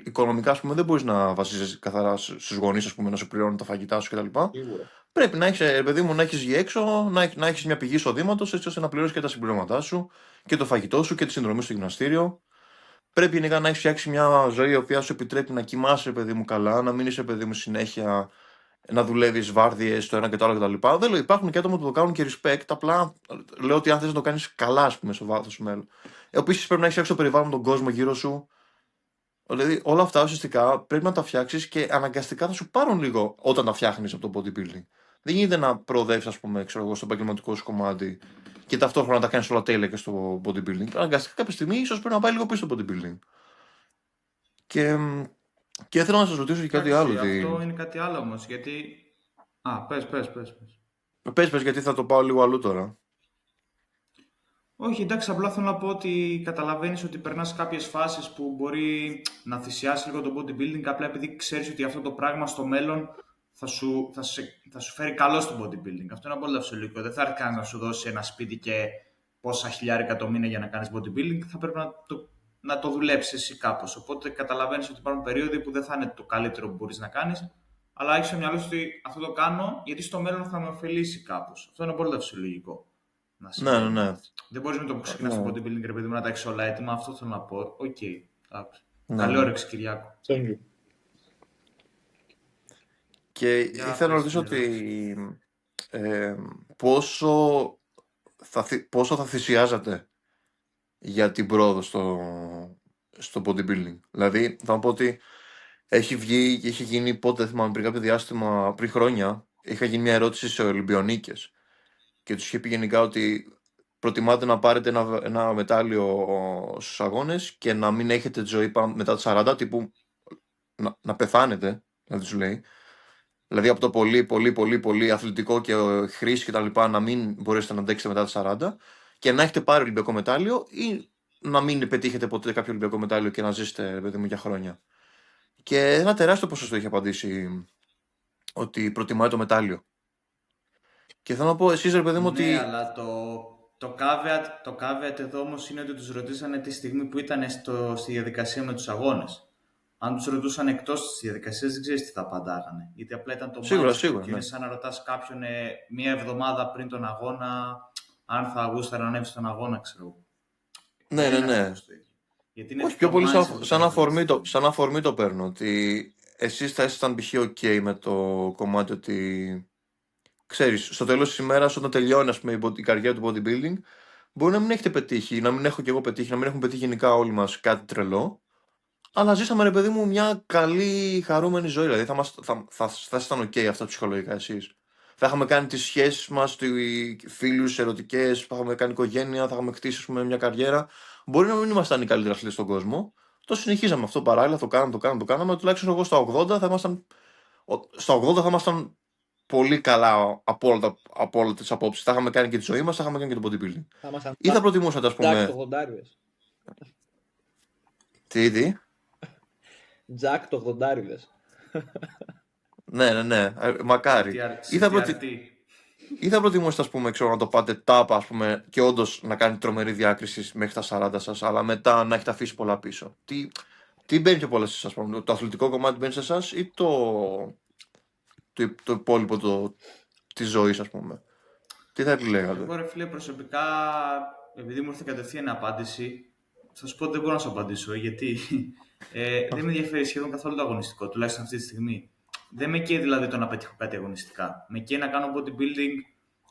οικονομικά, ας πούμε, δεν μπορείς να βασίζεσαι καθαρά στους γονείς, ας πούμε, να σου πληρώνουν τα φαγητά σου κτλ. Πρέπει να έχεις, παιδί μου, να έχεις για έξω, να έχεις μια πηγή εισοδήματος έτσι ώστε να πληρώσεις και τα συμπληρώματά σου και το φαγητό σου και τη συνδρομή στο γυμναστήριο. Πρέπει γενικά να έχεις φτιάξει μια ζωή η οποία σου επιτρέπει να κοιμάσαι, παιδί μου, καλά, να μην είσαι, παιδί μου, συνέχεια να δουλεύεις βάρδιες το ένα και το άλλο κτλ. Δεν λέω, υπάρχουν και άτομα που το κάνουν και respect. Απλά λέω ότι αν θες να το κάνεις καλά, ας πούμε, στο βάθος του μέλλον. Επίσης πρέπει να έχεις φτιάξει το περιβάλλον, τον κόσμο γύρω σου. Δηλαδή όλα αυτά ουσιαστικά πρέπει να τα φτιάξεις και αναγκαστικά θα σου πάρουν λίγο όταν τα φτιάχνεις από το bodybuilding. Δεν γίνεται να προοδεύεις, ας πούμε, ξέρω εγώ, στο επαγγελματικό σου κομμάτι και ταυτόχρονα να τα κάνεις όλα τέλεια και στο bodybuilding. Αναγκαστικά κάποια στιγμή ίσως πρέπει να πάει λίγο πίσω στο bodybuilding. Και ήθελα να σας ρωτήσω και κάτι άλλο. Αυτό είναι κάτι άλλο όμως, γιατί... Πες. Πες, γιατί θα το πάω λίγο αλλού τώρα. Όχι, εντάξει, απλά θέλω να πω ότι καταλαβαίνεις ότι περνάς κάποιες φάσεις που μπορεί να θυσιάσει λίγο το bodybuilding, απλά επειδή ξέρεις ότι αυτό το πράγμα στο μέλλον θα σου φέρει καλό στο bodybuilding. Αυτό είναι πολύ φυσιολογικό. Δεν θα έρθει κανείς να σου δώσει ένα σπίτι και πόσα χιλιάρικα το μήνα για να κάνεις bodybuilding. Θα πρέπει να το δουλέψεις εσύ κάπως. Οπότε καταλαβαίνεις ότι υπάρχουν περίοδοι που δεν θα είναι το καλύτερο που μπορείς να κάνεις, αλλά έχεις στο μυαλό σου ότι αυτό το κάνω γιατί στο μέλλον θα με ωφελήσει κάπως. Αυτό είναι πολύ φυσιολογικό. Ναι. Δεν μπορείς με το που ξεκινάς το bodybuilding, ρε παιδί μου, να τα έχεις όλα έτοιμα. Αυτό θέλω να πω. Οκ. Καλή όρεξη, Κυριάκο. Και ήθελα να ρωτήσω ότι πόσο θα θυσιάζατε για την πρόοδο στο bodybuilding. Δηλαδή, θα πω ότι έχει βγει και έχει γίνει πότε, θυμάμαι, πριν κάποιο διάστημα, πριν χρόνια, είχα γίνει μια ερώτηση σε Ολυμπιονίκες και τους είχε πει γενικά ότι προτιμάτε να πάρετε ένα μετάλλιο στους αγώνες και να μην έχετε ζωή μετά τα 40, τύπου να πεθάνετε, δηλαδή τους λέει. Δηλαδή από το πολύ αθλητικό και χρήση και τα λοιπά να μην μπορέσετε να αντέξετε μετά τα 40 και να έχετε πάρει Ολυμπιακό μετάλλιο ή να μην πετύχετε ποτέ κάποιο Ολυμπιακό μετάλλιο και να ζήσετε, παιδί μου, για χρόνια. Και ένα τεράστιο ποσοστό έχει απαντήσει ότι προτιμάει το μετάλλιο. Και θέλω να πω εσείς, ρε παιδί μου, ότι... Ναι, αλλά το caveat εδώ όμως είναι ότι τους ρωτήσανε τη στιγμή που ήταν στη διαδικασία με τους αγώνες. Αν τους ρωτούσαν εκτός της διαδικασίας, δεν ξέρεις τι θα απαντάγανε. Γιατί απλά ήταν το Σίγουρα, και ναι. είναι σαν να ρωτάς κάποιον μία εβδομάδα πριν τον αγώνα αν θα γούσταρε να ανέβει στον αγώνα, ξέρω. Ναι. Γιατί όχι, πιο πολύ σαν αφορμή το παίρνω. Ότι εσείς θα ήσασταν π.χ. ok με το κομμάτι ότι... Ξέρεις, στο τέλος της ημέρας, όταν τελειώνει, ας πούμε, η καριέρα του bodybuilding, μπορεί να μην έχετε πετύχει, να μην έχω κι εγώ πετύχει, να μην έχουμε πετύχει γενικά όλοι μας κάτι τρελό. Αλλά ζήσαμε, ρε παιδί μου, μια καλή, χαρούμενη ζωή. Δηλαδή θα ήσασταν ok αυτά ψυχολογικά εσείς. Θα είχαμε κάνει τις σχέσεις μας, φίλους, ερωτικές, θα είχαμε κάνει οικογένεια, θα είχαμε χτίσει, ας πούμε, μια καριέρα. Μπορεί να μην ήμασταν οι καλύτεροι αθλητές στον κόσμο. Το συνεχίζαμε αυτό παράλληλα, το κάναμε. Τουλάχιστον εγώ στα 80 θα ήμασταν πολύ καλά από όλες τις απόψεις. Θα είχαμε κάνει και τη ζωή μας, θα είχαμε κάνει και το bodybuilding. Ή θα προτιμούσατε, ας πούμε... Τι? Τζακ το 80. Ναι. Μακάρι. Ή θα προτιμούσατε, ας πούμε, ξέρω, να το πάτε τάπα, ας πούμε, και όντως να κάνει τρομερή διάκριση μέχρι τα 40 σας, αλλά μετά να έχετε αφήσει πολλά πίσω. Τι μπαίνει πιο πολλά σε εσάς, πούμε, το αθλητικό κομμάτι μπαίνει σε εσάς ή το υπόλοιπο της ζωής, ας πούμε. Τι θα επιλέγατε? Εγώ, ρε φίλε, προσωπικά, επειδή μου ήρθε κατευθείαν απάντηση, θα σου πω ότι δεν μπορώ να σου απαντήσω, γιατί δεν με ενδιαφέρει σχεδόν καθόλου το αγωνιστικό, τουλάχιστον αυτή τη στιγμή. Δεν με καίει δηλαδή το να πετύχω κάτι αγωνιστικά. Με καίει να κάνω bodybuilding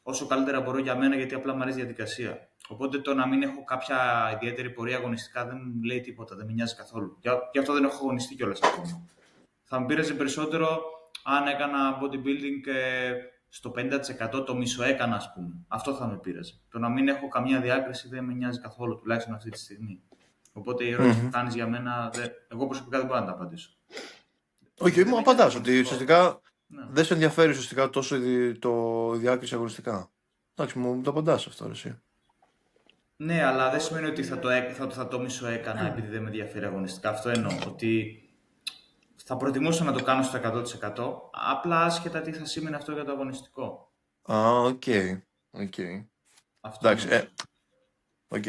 όσο καλύτερα μπορώ για μένα, γιατί απλά μου αρέσει η διαδικασία. Οπότε το να μην έχω κάποια ιδιαίτερη πορεία αγωνιστικά δεν μου λέει τίποτα, δεν με νοιάζει καθόλου. Γι' αυτό δεν έχω αγωνιστεί κιόλας ακόμα. Θα με πείραζε περισσότερο αν έκανα bodybuilding στο 50% το μισό έκανα, ας πούμε. Αυτό θα με πείραζε. Το να μην έχω καμία διάκριση δεν με νοιάζει καθόλου, τουλάχιστον αυτή τη στιγμή. Οπότε η ερώτηση που κάνεις για μένα, εγώ προσωπικά δεν μπορώ να τα απαντήσω. Όχι, μου απαντάς ότι ουσιαστικά δεν σε ενδιαφέρει ουσιαστικά τόσο το διάκριση αγωνιστικά. Εντάξει, μου το απαντάς αυτό, εσύ. Ναι, αλλά δεν σημαίνει ότι θα το μισό έκανα επειδή δεν με ενδιαφέρει αγωνιστικά. Αυτό εννοώ, ότι θα προτιμούσα να το κάνω στο 100%, απλά άσχετα τι θα σήμαινε αυτό για το αγωνιστικό. Οκ. Εντάξει, οκ.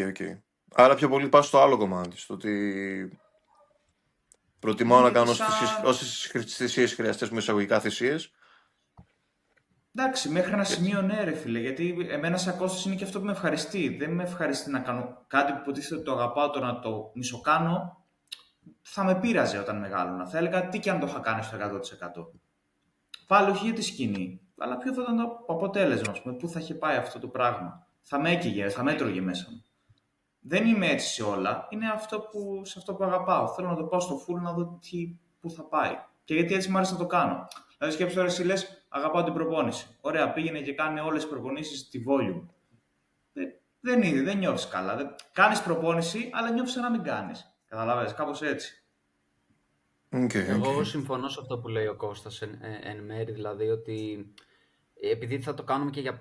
Άρα πιο πολύ πας στο άλλο κομμάτι, στο ότι προτιμάω να κάνω όσες θυσίες χρειαστές με εισαγωγικά θυσίες. Εντάξει, μέχρι ένα σημείο ναι, ρε φίλε, γιατί εμένα σαν Κώστας είναι και αυτό που με ευχαριστεί. Δεν με ευχαριστεί να κάνω κάτι που υποτίθεται το αγαπάω, το να το μισοκάνω. Θα με πείραζε όταν μεγάλωνα. Θα έλεγα τι και αν το είχα κάνει στο 100%. Πάλι όχι για τη σκηνή, αλλά ποιο θα ήταν το αποτέλεσμα, ας πούμε, πού θα είχε πάει αυτό το πράγμα. Θα με έκαιγε, θα με έτρωγε μέσα μου. Δεν είμαι έτσι σε όλα, είναι σε αυτό που αγαπάω. Θέλω να το πάω στο full να δω πού θα πάει. Και γιατί έτσι μου άρεσε να το κάνω. Δηλαδή, σκέψου τώρα, εσύ λες, αγαπάω την προπόνηση. Ωραία, πήγαινε και κάνει όλες τις προπονήσεις στη volume. Δεν νιώθεις καλά. Κάνεις προπόνηση, αλλά νιώθεις σαν να μην κάνεις. Καταλαβαίνεις, κάπως έτσι. Εγώ συμφωνώ σε αυτό που λέει ο Κώστας εν μέρη, δηλαδή ότι επειδή θα το κάνουμε και για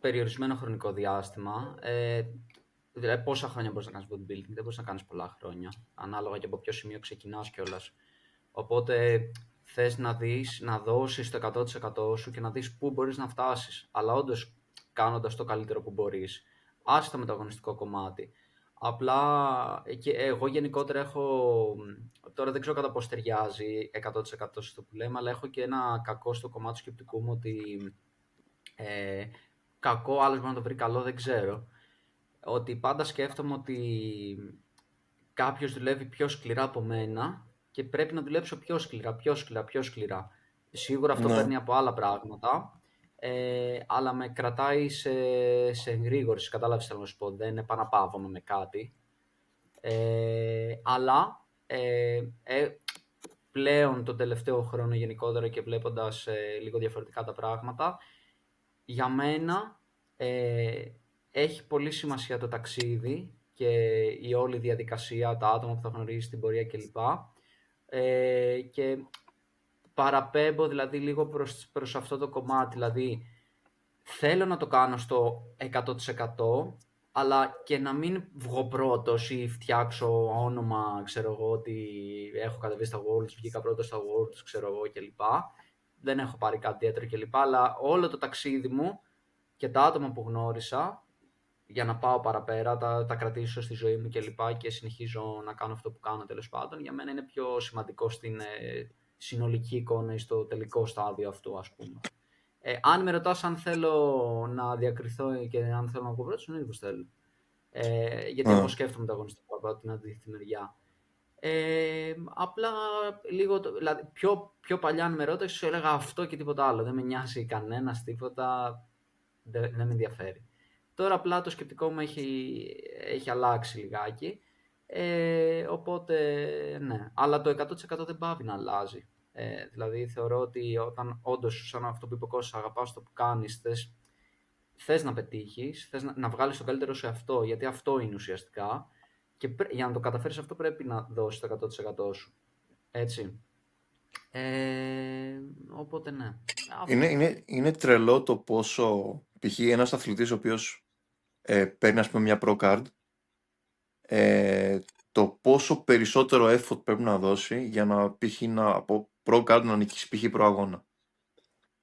περιορισμένο χρονικό διάστημα, δηλαδή πόσα χρόνια μπορείς να κάνεις bodybuilding, δεν μπορείς να κάνεις πολλά χρόνια, ανάλογα και από ποιο σημείο ξεκινάς κιόλας. Οπότε θες να δώσεις το 100% σου και να δεις πού μπορείς να φτάσεις, αλλά όντως κάνοντας το καλύτερο που μπορείς, άσχετα με το αγωνιστικό κομμάτι. Απλά και εγώ γενικότερα έχω, τώρα δεν ξέρω κατά πώς ταιριάζει 100% στο που λέμε, αλλά έχω και ένα κακό στο κομμάτι του σκεπτικού μου ότι κακό, άλλος μπορεί να το βρει καλό, δεν ξέρω. Ότι πάντα σκέφτομαι ότι κάποιος δουλεύει πιο σκληρά από μένα και πρέπει να δουλέψω πιο σκληρά. Σίγουρα αυτό παίρνει από άλλα πράγματα, αλλά με κρατάει σε εγρήγορση, κατάλαβες θέλω να σου πω, δεν επαναπαύομαι με κάτι. Αλλά πλέον τον τελευταίο χρόνο γενικότερα και βλέποντας λίγο διαφορετικά τα πράγματα, για μένα έχει πολύ σημασία το ταξίδι και η όλη διαδικασία, τα άτομα που θα γνωρίζεις στην πορεία κλπ. Και παραπέμπω δηλαδή λίγο προς αυτό το κομμάτι, δηλαδή θέλω να το κάνω στο 100%, αλλά και να μην βγω πρώτος ή φτιάξω όνομα, ξέρω εγώ, ότι έχω κατεβεί στα Worlds, βγήκα πρώτος στα Worlds, ξέρω εγώ κλπ. Δεν έχω πάρει κάτι ιδιαίτερο κλπ. Αλλά όλο το ταξίδι μου και τα άτομα που γνώρισα, για να πάω παραπέρα, τα κρατήσω στη ζωή μου και συνεχίζω να κάνω αυτό που κάνω τέλος πάντων, για μένα είναι πιο σημαντικό στην συνολική εικόνα ή στο τελικό στάδιο αυτού, ας πούμε. Αν με ρωτάς αν θέλω να διακριθώ και αν θέλω να βγω πρώτος, είναι πως θέλω. Γιατί εγώ σκέφτομαι το αγωνιστικό από την αντίθετη μεριά. Απλά λίγο, δηλαδή, πιο παλιά αν με ρώτησες, σου έλεγα αυτό και τίποτα άλλο. Δεν με νοιάζει κανένας τίποτα, δεν με ενδιαφέρει. Τώρα απλά το σκεπτικό μου έχει αλλάξει λιγάκι. Οπότε ναι, αλλά το 100% δεν πάβει να αλλάζει. Δηλαδή θεωρώ ότι όταν όντως, σαν αυτό που είπε ο Κώστας, αγαπάς το που κάνεις, θες να πετύχεις, θες να βγάλεις το καλύτερο σε αυτό, γιατί αυτό είναι ουσιαστικά, και για να το καταφέρεις αυτό πρέπει να δώσεις το 100% σου. Έτσι. Οπότε ναι. Είναι τρελό το πόσο, π.χ. ένας αθλητής ο οποίος παίρνει ας πούμε μια pro card, το πόσο περισσότερο effort πρέπει να δώσει για να από pro card να νικήσει π.χ. προαγώνα.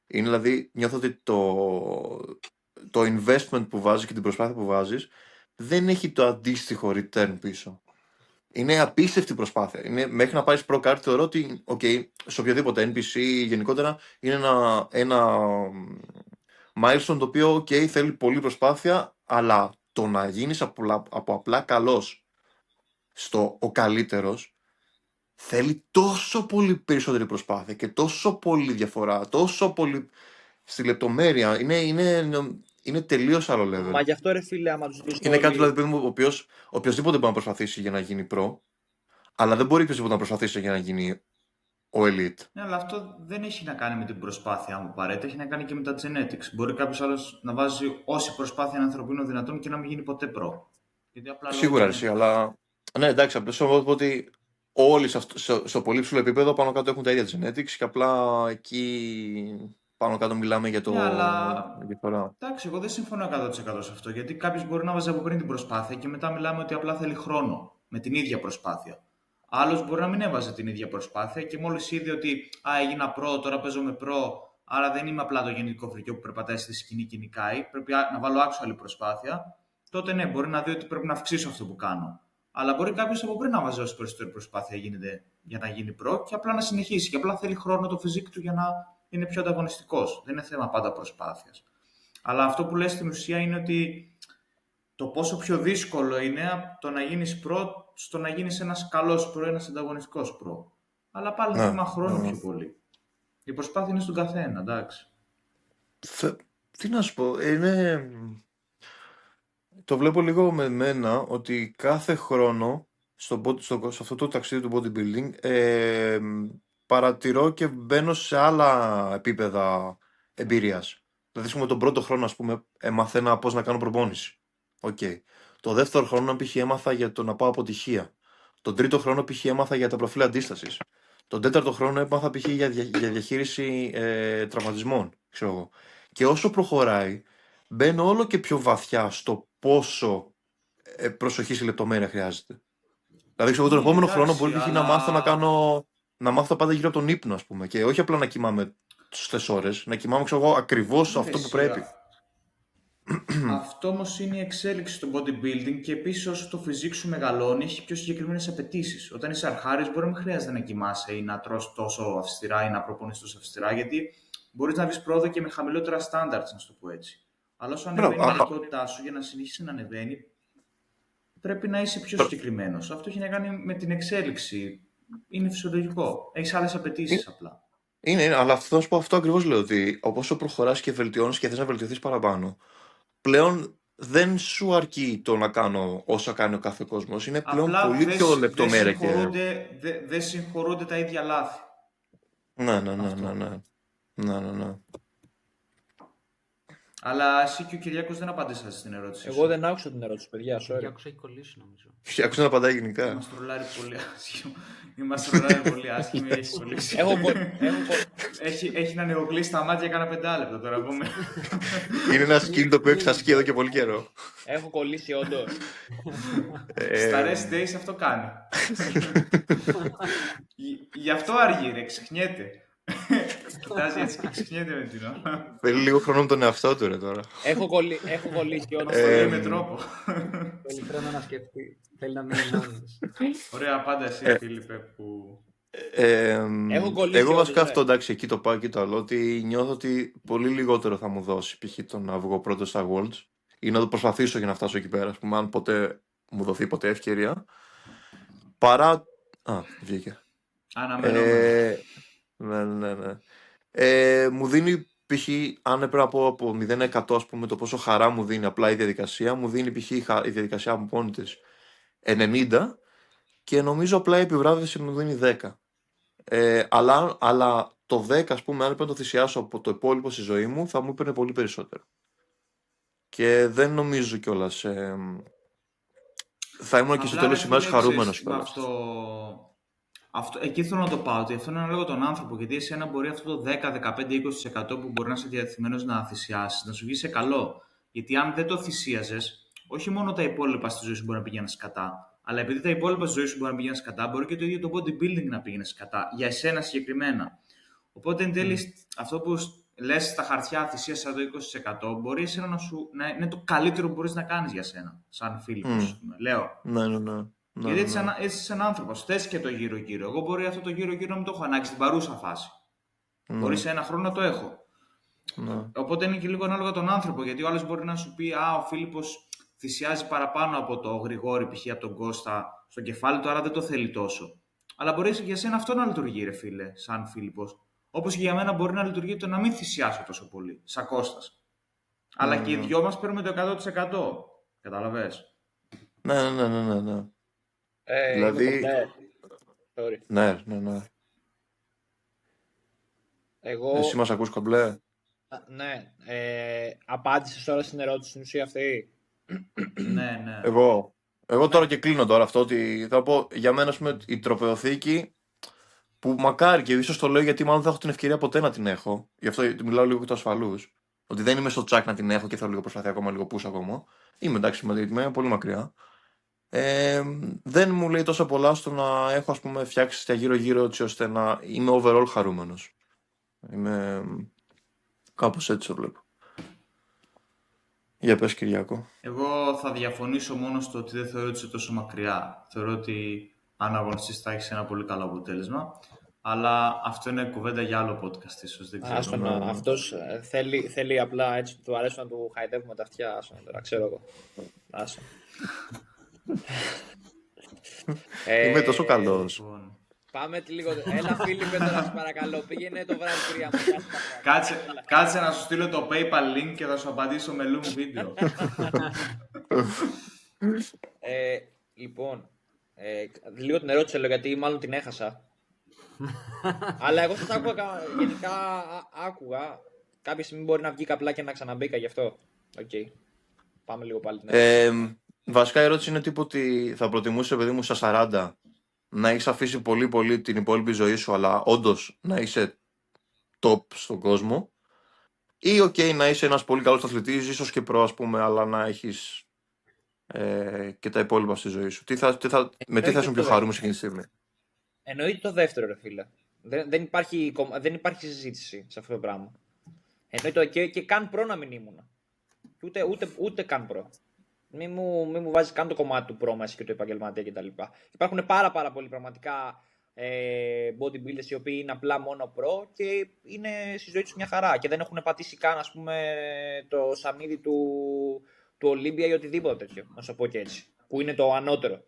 Είναι δηλαδή, νιώθω ότι το investment που βάζεις και την προσπάθεια που βάζεις δεν έχει το αντίστοιχο return πίσω. Είναι απίστευτη προσπάθεια. Μέχρι να πάρεις pro card θεωρώ ότι σε οποιοδήποτε NPC γενικότερα είναι ένα milestone το οποίο θέλει πολλή προσπάθεια, αλλά το να γίνεις από απλά καλός στο ο καλύτερος θέλει τόσο πολύ περισσότερη προσπάθεια και τόσο πολύ διαφορά, τόσο πολύ στη λεπτομέρεια. Είναι τελείως άλλο level. Μα γι' αυτό ρε φίλε, άμα τους δεις είναι κάτι δηλαδή που οποιοσδήποτε μπορεί να προσπαθήσει για να γίνει pro, αλλά δεν μπορεί οποιοσδήποτε να προσπαθήσει για να γίνει ο elite. Ναι, αλλά αυτό δεν έχει να κάνει με την προσπάθεια μου παρέτα, έχει να κάνει και με τα genetics. Μπορεί κάποιος άλλος να βάζει όση προσπάθεια ανθρωπίνων δυνατών και να μην γίνει ποτέ pro. Σίγουρα εσύ, αλλά ναι, εντάξει, απλώς θέλω να πω ότι όλοι στο πολύ ψηλό επίπεδο πάνω κάτω έχουν τα ίδια genetics και απλά εκεί πάνω κάτω μιλάμε για το διαφορά. Εντάξει, εγώ δεν συμφωνώ 100% σε αυτό, γιατί κάποιος μπορεί να βάζει από πριν την προσπάθεια και μετά μιλάμε ότι απλά θέλει χρόνο με την ίδια προσπάθεια. Άλλος μπορεί να μην έβαζε την ίδια προσπάθεια και μόλις είδε ότι έγινα pro, τώρα παίζω με pro, άρα δεν είμαι απλά το γεννητικό φρικιό που περπατάει στη σκηνή και νικάει, πρέπει να βάλω actual προσπάθεια, τότε ναι, μπορεί να δει ότι πρέπει να αυξήσω αυτό που κάνω. Αλλά μπορεί κάποιος από πριν να βάζει όσο περισσότερη προσπάθεια γίνεται για να γίνει pro και απλά να συνεχίσει. Και απλά θέλει χρόνο το φυσικό του για να είναι πιο ανταγωνιστικός. Δεν είναι θέμα πάντα προσπάθειας. Αλλά αυτό που λες στην ουσία είναι ότι το πόσο πιο δύσκολο είναι το να γίνεις pro στο να γίνεις ένας καλός pro, ένας ανταγωνιστικός pro. Αλλά πάλι είναι θέμα χρόνου πιο πολύ. Η προσπάθεια είναι στον καθένα, εντάξει. Τι να σου πω, το βλέπω λίγο με μένα ότι κάθε χρόνο σε αυτό το ταξίδι του bodybuilding παρατηρώ και μπαίνω σε άλλα επίπεδα εμπειρίας. Δηλαδή, τον πρώτο χρόνο, ας πούμε, έμαθαινα πώς να κάνω προπόνηση. Okay. Το δεύτερο χρόνο, π.χ. έμαθα για το να πάω αποτυχία. Τον τρίτο χρόνο, π.χ. έμαθα για τα προφίλ αντίστασης. Τον τέταρτο χρόνο έμαθα, π.χ. για διαχείριση τραυματισμών. Ξέρω εγώ. Και όσο προχωράει, μπαίνω όλο και πιο βαθιά στο πόσο προσοχή σε λεπτομέρεια χρειάζεται. Δηλαδή, ξέρω, τον επόμενο χρόνο μπορεί να μάθω να μάθω τα πάντα γύρω από τον ύπνο, ας πούμε. Και όχι απλά να κοιμάμαι στις ώρες, να κοιμάμαι, ξέρω εγώ, ακριβώς αυτό που πρέπει. Αυτό όμως είναι η εξέλιξη στο bodybuilding και επίσης όσο το φυσικό σου μεγαλώνει έχει πιο συγκεκριμένες απαιτήσεις. Όταν είσαι αρχάρης μπορεί να μην χρειάζεται να κοιμάσαι ή να τρως τόσο αυστηρά ή να προπονείς τόσο αυστηρά, γιατί μπορείς να βρεις πρόοδο και με χαμηλότερα standards, να το πω έτσι. Αλλά όσο ανεβαίνει η ποιότητά σου για να συνεχίσει να ανεβαίνει, πρέπει να είσαι πιο συγκεκριμένος. Αυτό έχει να κάνει με την εξέλιξη. Είναι φυσιολογικό. Έχεις άλλες απαιτήσεις απλά. Είναι, αλλά αυτό ακριβώς λέω, ότι όσο προχωράς και βελτιώνεις και θες να βελτιωθείς παραπάνω, πλέον δεν σου αρκεί το να κάνω όσα κάνει ο κάθε κόσμος. Είναι πλέον απλά πολύ πιο λεπτομέρεια. Δεν συγχωρούνται τα ίδια λάθη. Ναι. Αλλά εσύ και ο Κυριάκος δεν απαντήσατε στην ερώτηση. Εγώ δεν άκουσα την ερώτηση, παιδιά. Ο Κυριάκος έχει κολλήσει, νομίζω. Άκουσα να απαντάει γενικά. Είμαστε ρολάρει πολύ άσχημοι. Έχει κολλήσει. Έχει να νεοκλείσει τα μάτια κάνα 5 λεπτά τώρα. Είναι ένα skill το οποίο έχει ασκεί εδώ και πολύ καιρό. Έχω κολλήσει όντως. Στα rest days αυτό κάνει. Γι' αυτό αργεί ρε, ξεχνιέται. Κοιτάζει έτσι και ξεχνιέται με την ώρα. Θέλει λίγο χρόνο με τον εαυτό του ρε τώρα. Έχω κολλήσει όντως. Με τρόπο. Θέλει χρόνο να σκεφτεί. Θέλει να μείνει μόνος. Ωραία πάντα εσύ Φίλιππε που... Εγώ βασικά αυτό, εντάξει, εκεί το πάω και το άλλο, ότι νιώθω ότι πολύ λιγότερο θα μου δώσει π.χ. το να βγω πρώτο στα Worlds ή να το προσπαθήσω για να φτάσω εκεί πέρα, ας πούμε, αν ποτέ μου δοθεί ποτέ ευκαιρία, παρά... βγήκε. Αναμενόμενο. Ναι. Μου δίνει π.χ. αν έπρεπε να πω από 0-100, ας πούμε, το πόσο χαρά μου δίνει απλά η διαδικασία, μου δίνει π.χ. η διαδικασία από μόνη της 90 και νομίζω απλά η επιβράβευση μου δίνει 10. Αλλά το 10, ας πούμε, αν έπρεπε να το θυσιάσω από το υπόλοιπο στη ζωή μου, θα μου έπαιρνε πολύ περισσότερο. Και δεν νομίζω κιόλας. Θα ήμουν και στο τέλος της ημέρας χαρούμενος κιόλας. Εκεί θέλω να το πάω, ότι αυτό είναι ανάλογα τον άνθρωπο. Γιατί εσένα μπορεί αυτό το 10, 15, 20% που μπορεί να είσαι διατεθειμένος να θυσιάσεις, να σου βγει σε καλό. Γιατί αν δεν το θυσίαζες, όχι μόνο τα υπόλοιπα στη ζωή σου μπορεί να πηγαίνουν σκατά, αλλά επειδή τα υπόλοιπα στη ζωή σου μπορεί να πηγαίνουν σκατά, μπορεί και το ίδιο το bodybuilding να πήγαινε σκατά, για εσένα συγκεκριμένα. Οπότε εν τέλει, αυτό που λες στα χαρτιά θυσίασα το 20%, μπορεί εσένα να είναι το καλύτερο που μπορείς να κάνεις για σένα, σαν Φίλιππος. Λέω. Ναι. Γιατί έτσι είσαι ένα άνθρωπο. Θες και το γύρω-γύρω. Εγώ μπορεί αυτό το γύρω-γύρω να μην το έχω ανάγκη στην παρούσα φάση. Μπορεί σε ένα χρόνο να το έχω. Οπότε είναι και λίγο ανάλογα τον άνθρωπο. Γιατί ο άλλος μπορεί να σου πει: ο Φίλιππος θυσιάζει παραπάνω από το Γρηγόρη, π.χ. από τον Κώστα στο κεφάλι του, άρα δεν το θέλει τόσο. Αλλά μπορεί για σένα αυτό να λειτουργεί, ρε φίλε, σαν Φίλιππος. Όπως και για μένα μπορεί να λειτουργεί το να μην θυσιάσω τόσο πολύ, σαν Κώστας. Αλλά και οι δυο μας παίρνουμε το 100%. Καταλαβες. Ναι. Δηλαδή... Ναι. Εσύ μας ακούς κομπλέ? Ναι. Απάντησες τώρα στην ερώτηση στην ουσία αυτή? Ναι. Εγώ τώρα και κλείνω τώρα αυτό, ότι θα πω για μένα, ας πούμε, η τροπαιοθήκη που μακάρι, και ίσως το λέω γιατί μάλλον δεν έχω την ευκαιρία ποτέ να την έχω, γι' αυτό μιλάω λίγο του ασφαλούς, ότι δεν είμαι στο τσάκ να την έχω και θέλω λίγο προσπαθία ακόμα, λίγο push ακόμα. Είμαι εντάξει, είμαι πολύ μακριά. Δεν μου λέει τόσο πολλά στο να έχω, ας πούμε, φτιάξει τα γύρω-γύρω έτσι ώστε να είμαι overall χαρούμενος. Είμαι κάπως έτσι το βλέπω. Για πες, Κυριάκο. Εγώ θα διαφωνήσω μόνο στο ότι δεν θεωρώ ότι είσαι τόσο μακριά. Θεωρώ ότι αν αγωνιστείς θα έχεις ένα πολύ καλό αποτέλεσμα. Αλλά αυτό είναι κουβέντα για άλλο podcast ίσως. Δεν ξέρω. Αυτός θέλει απλά έτσι, του αρέσει να του χαϊδεύουμε τα αυτιά. Τώρα ξέρω εγώ. Είμαι τόσο καλός. Λοιπόν. Πάμε λίγο. Έλα, Φίλιππε, τώρα σε παρακαλώ. Πήγαινε το βράδυ, κυρία μου. Κάτσε να σου στείλω το PayPal link και θα σου απαντήσω με Loom βίντεο. Λοιπόν, λίγο την ερώτηση, γιατί μάλλον την έχασα. Αλλά εγώ σας άκουγα, γενικά άκουγα. Κάποια στιγμή μπορεί να βγει απλά και να ξαναμπήκα γι' αυτό. Οκ. Πάμε λίγο πάλι την Βασικά η ερώτηση είναι τύπου ότι θα προτιμούσε, παιδί μου, στα 40 να έχεις αφήσει πολύ πολύ την υπόλοιπη ζωή σου, αλλά όντως να είσαι top στον κόσμο, ή να είσαι ένας πολύ καλός αθλητής, ίσως και προ, ας πούμε, αλλά να έχεις και τα υπόλοιπα στη ζωή σου. Με τι θα ήσουν πιο χαρούμενος εκείνη τη στιγμή? Εννοείται το δεύτερο, ρε φίλε. Δεν υπάρχει συζήτηση σε αυτό το πράγμα. Εννοείται και καν προ να μην ήμουν. Ούτε καν προ. Μη μου βάζεις καν το κομμάτι του προ μέσα και του επαγγελματία κτλ. Υπάρχουν πάρα πολλοί πραγματικά bodybuilders οι οποίοι είναι απλά μόνο προ και είναι στη ζωή τους μια χαρά και δεν έχουν πατήσει καν, ας πούμε, το σανίδι του Ολύμπια ή οτιδήποτε τέτοιο, να σου πω και έτσι, που είναι το ανώτερο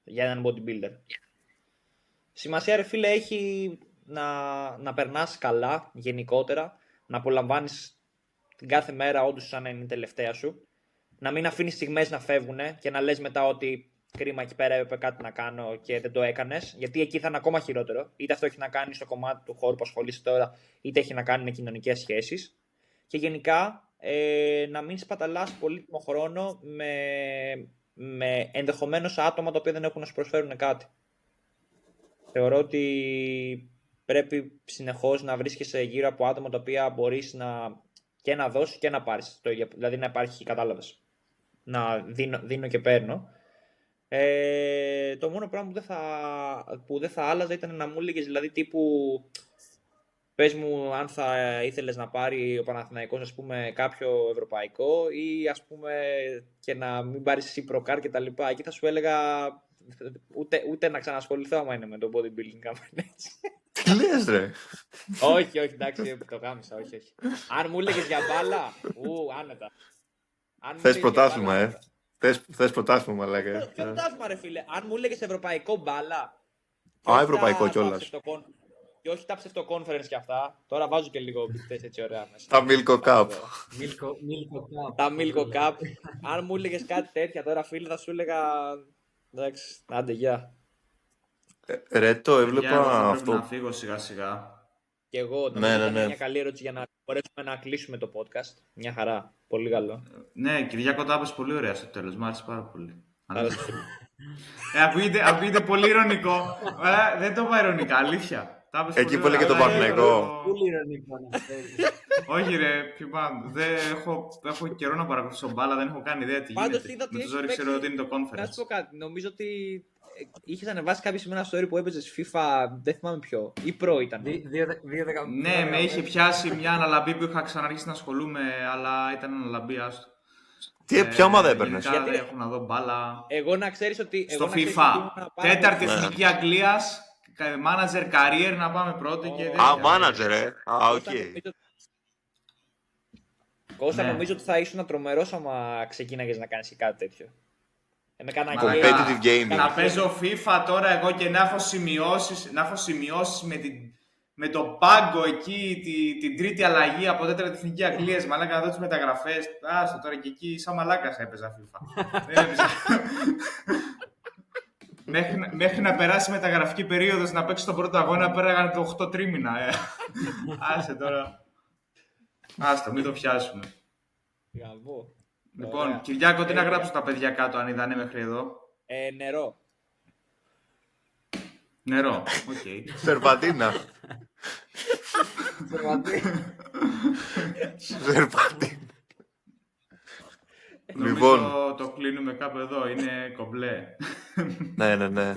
για έναν bodybuilder. Σημασία, ρε φίλε, έχει να περνάς καλά γενικότερα, να απολαμβάνεις την κάθε μέρα όντως σαν να είναι η τελευταία σου, να μην αφήνεις στιγμές να φεύγουν και να λες μετά ότι κρίμα, εκεί πέρα έπρεπε κάτι να κάνω και δεν το έκανες, γιατί εκεί θα είναι ακόμα χειρότερο. Είτε αυτό έχει να κάνει στο κομμάτι του χώρου που ασχολείσαι τώρα, είτε έχει να κάνει με κοινωνικές σχέσεις. Και γενικά να μην σπαταλάς πολύτιμο χρόνο με ενδεχομένως άτομα τα οποία δεν έχουν να σου προσφέρουν κάτι. Θεωρώ ότι πρέπει συνεχώς να βρίσκεσαι γύρω από άτομα τα οποία μπορείς και να δώσεις και να πάρεις. Δηλαδή να υπάρχει, κατάλαβες, να δίνω και παίρνω. Το μόνο πράγμα που δεν θα άλλαζα ήταν να μου έλεγες, δηλαδή τύπου, πες μου αν θα ήθελες να πάρει ο Παναθηναϊκός, ας πούμε, κάποιο ευρωπαϊκό ή, ας πούμε, και να μην πάρεις εσύ προκάρ και τα λοιπά. Εκεί θα σου έλεγα ούτε να ξανασχοληθώ άμα είναι με το bodybuilding, κάμουν έτσι. Τι λες, ρε? Όχι, εντάξει, το γάμισα, όχι. Αν μου έλεγες για μπάλα, άνετα. Θες πρωτάθλημα, Θες πρωτάθλημα, μαλάκα. Τι πρωτάθλημα, ρε φίλε. Αν μου έλεγες ευρωπαϊκό μπάλα. Ευρωπαϊκό κιόλας. Και όχι τα ψευτοκόνφερενς και αυτά. Τώρα βάζω και λίγο μπιχτές έτσι ωραία μέσα. Τα Milko Cup. Τα Milko Cup. Αν μου έλεγες κάτι τέτοια τώρα, φίλε, θα σου έλεγα. Εντάξει, άντε, γεια. Ρε, το έβλεπα αυτό. Πρέπει να φύγω σιγά σιγά. Και εγώ νομίζω είναι μια καλή ερώτηση για να μπορέσουμε να κλείσουμε το podcast. Μια χαρά. Πολύ καλό. Ναι, Κυριάκο, τα είπες πολύ ωραία στο τέλος. Μ' άρεσε πάρα πολύ. Ακούγεται πολύ ηρωνικό. Δεν το είπα ηρωνικά, αλήθεια. Εκεί που έλεγε το Παναθηναϊκό. Πολύ ηρωνικό να ξέρεις. Όχι, ρε, πιο πάνω. Έχω καιρό να παρακολουθήσω μπάλα, δεν έχω κάνει ιδέα τι γίνεται. Με το ζόρι ξέρω ότι είναι το conference. Να σου πω κάτι. Νομίζω ότι είχες ανεβάσει κάποιο σημείο ένα story που έπαιζες FIFA, δεν θυμάμαι ποιο. Ή προ ήταν. Ναι, με είχε πιάσει μια αναλαμπή που είχα ξαναρχίσει να ασχολούμαι, αλλά ήταν αναλαμπή, άστο. Ποια ομάδα έπαιρνες? Γιατί έχω να δω μπάλα. Εγώ να ξέρεις ότι. Στο FIFA. Τέταρτη εθνική Αγγλίας. Manager career να πάμε πρώτοι και τέτοια. Manager, οκ. Κώστα, νομίζω ότι θα ήσουν τρομερός άμα ξεκίναγες να κάνεις κάτι τέτοιο. Με κανένα competitive gaming. Να παίζω FIFA τώρα εγώ και να έχω σημειώσεις με το πάγκο εκεί, την τρίτη αλλαγή από τέταρτη εθνική Αγγλίας, μαλάκα να δω τις μεταγραφές. Άστο τώρα και εκεί σαν μαλάκας έπαιζα FIFA. Μέχρι να περάσει μεταγραφική περίοδος να παίξει τον πρώτο αγώνα, πέραγαν το 8 τρίμηνα. Άσε τώρα. Άστο, μην το πιάσουμε. Λοιπόν, Κυριάκο, τι να γράψω τα παιδιά κάτω αν είδανε μέχρι εδώ? Νερό. Νερό, οκ. Σερβαντίνα. Σερβαντίνα. Λοιπόν, το κλείνουμε κάπου εδώ, είναι κομπλέ. Ναι.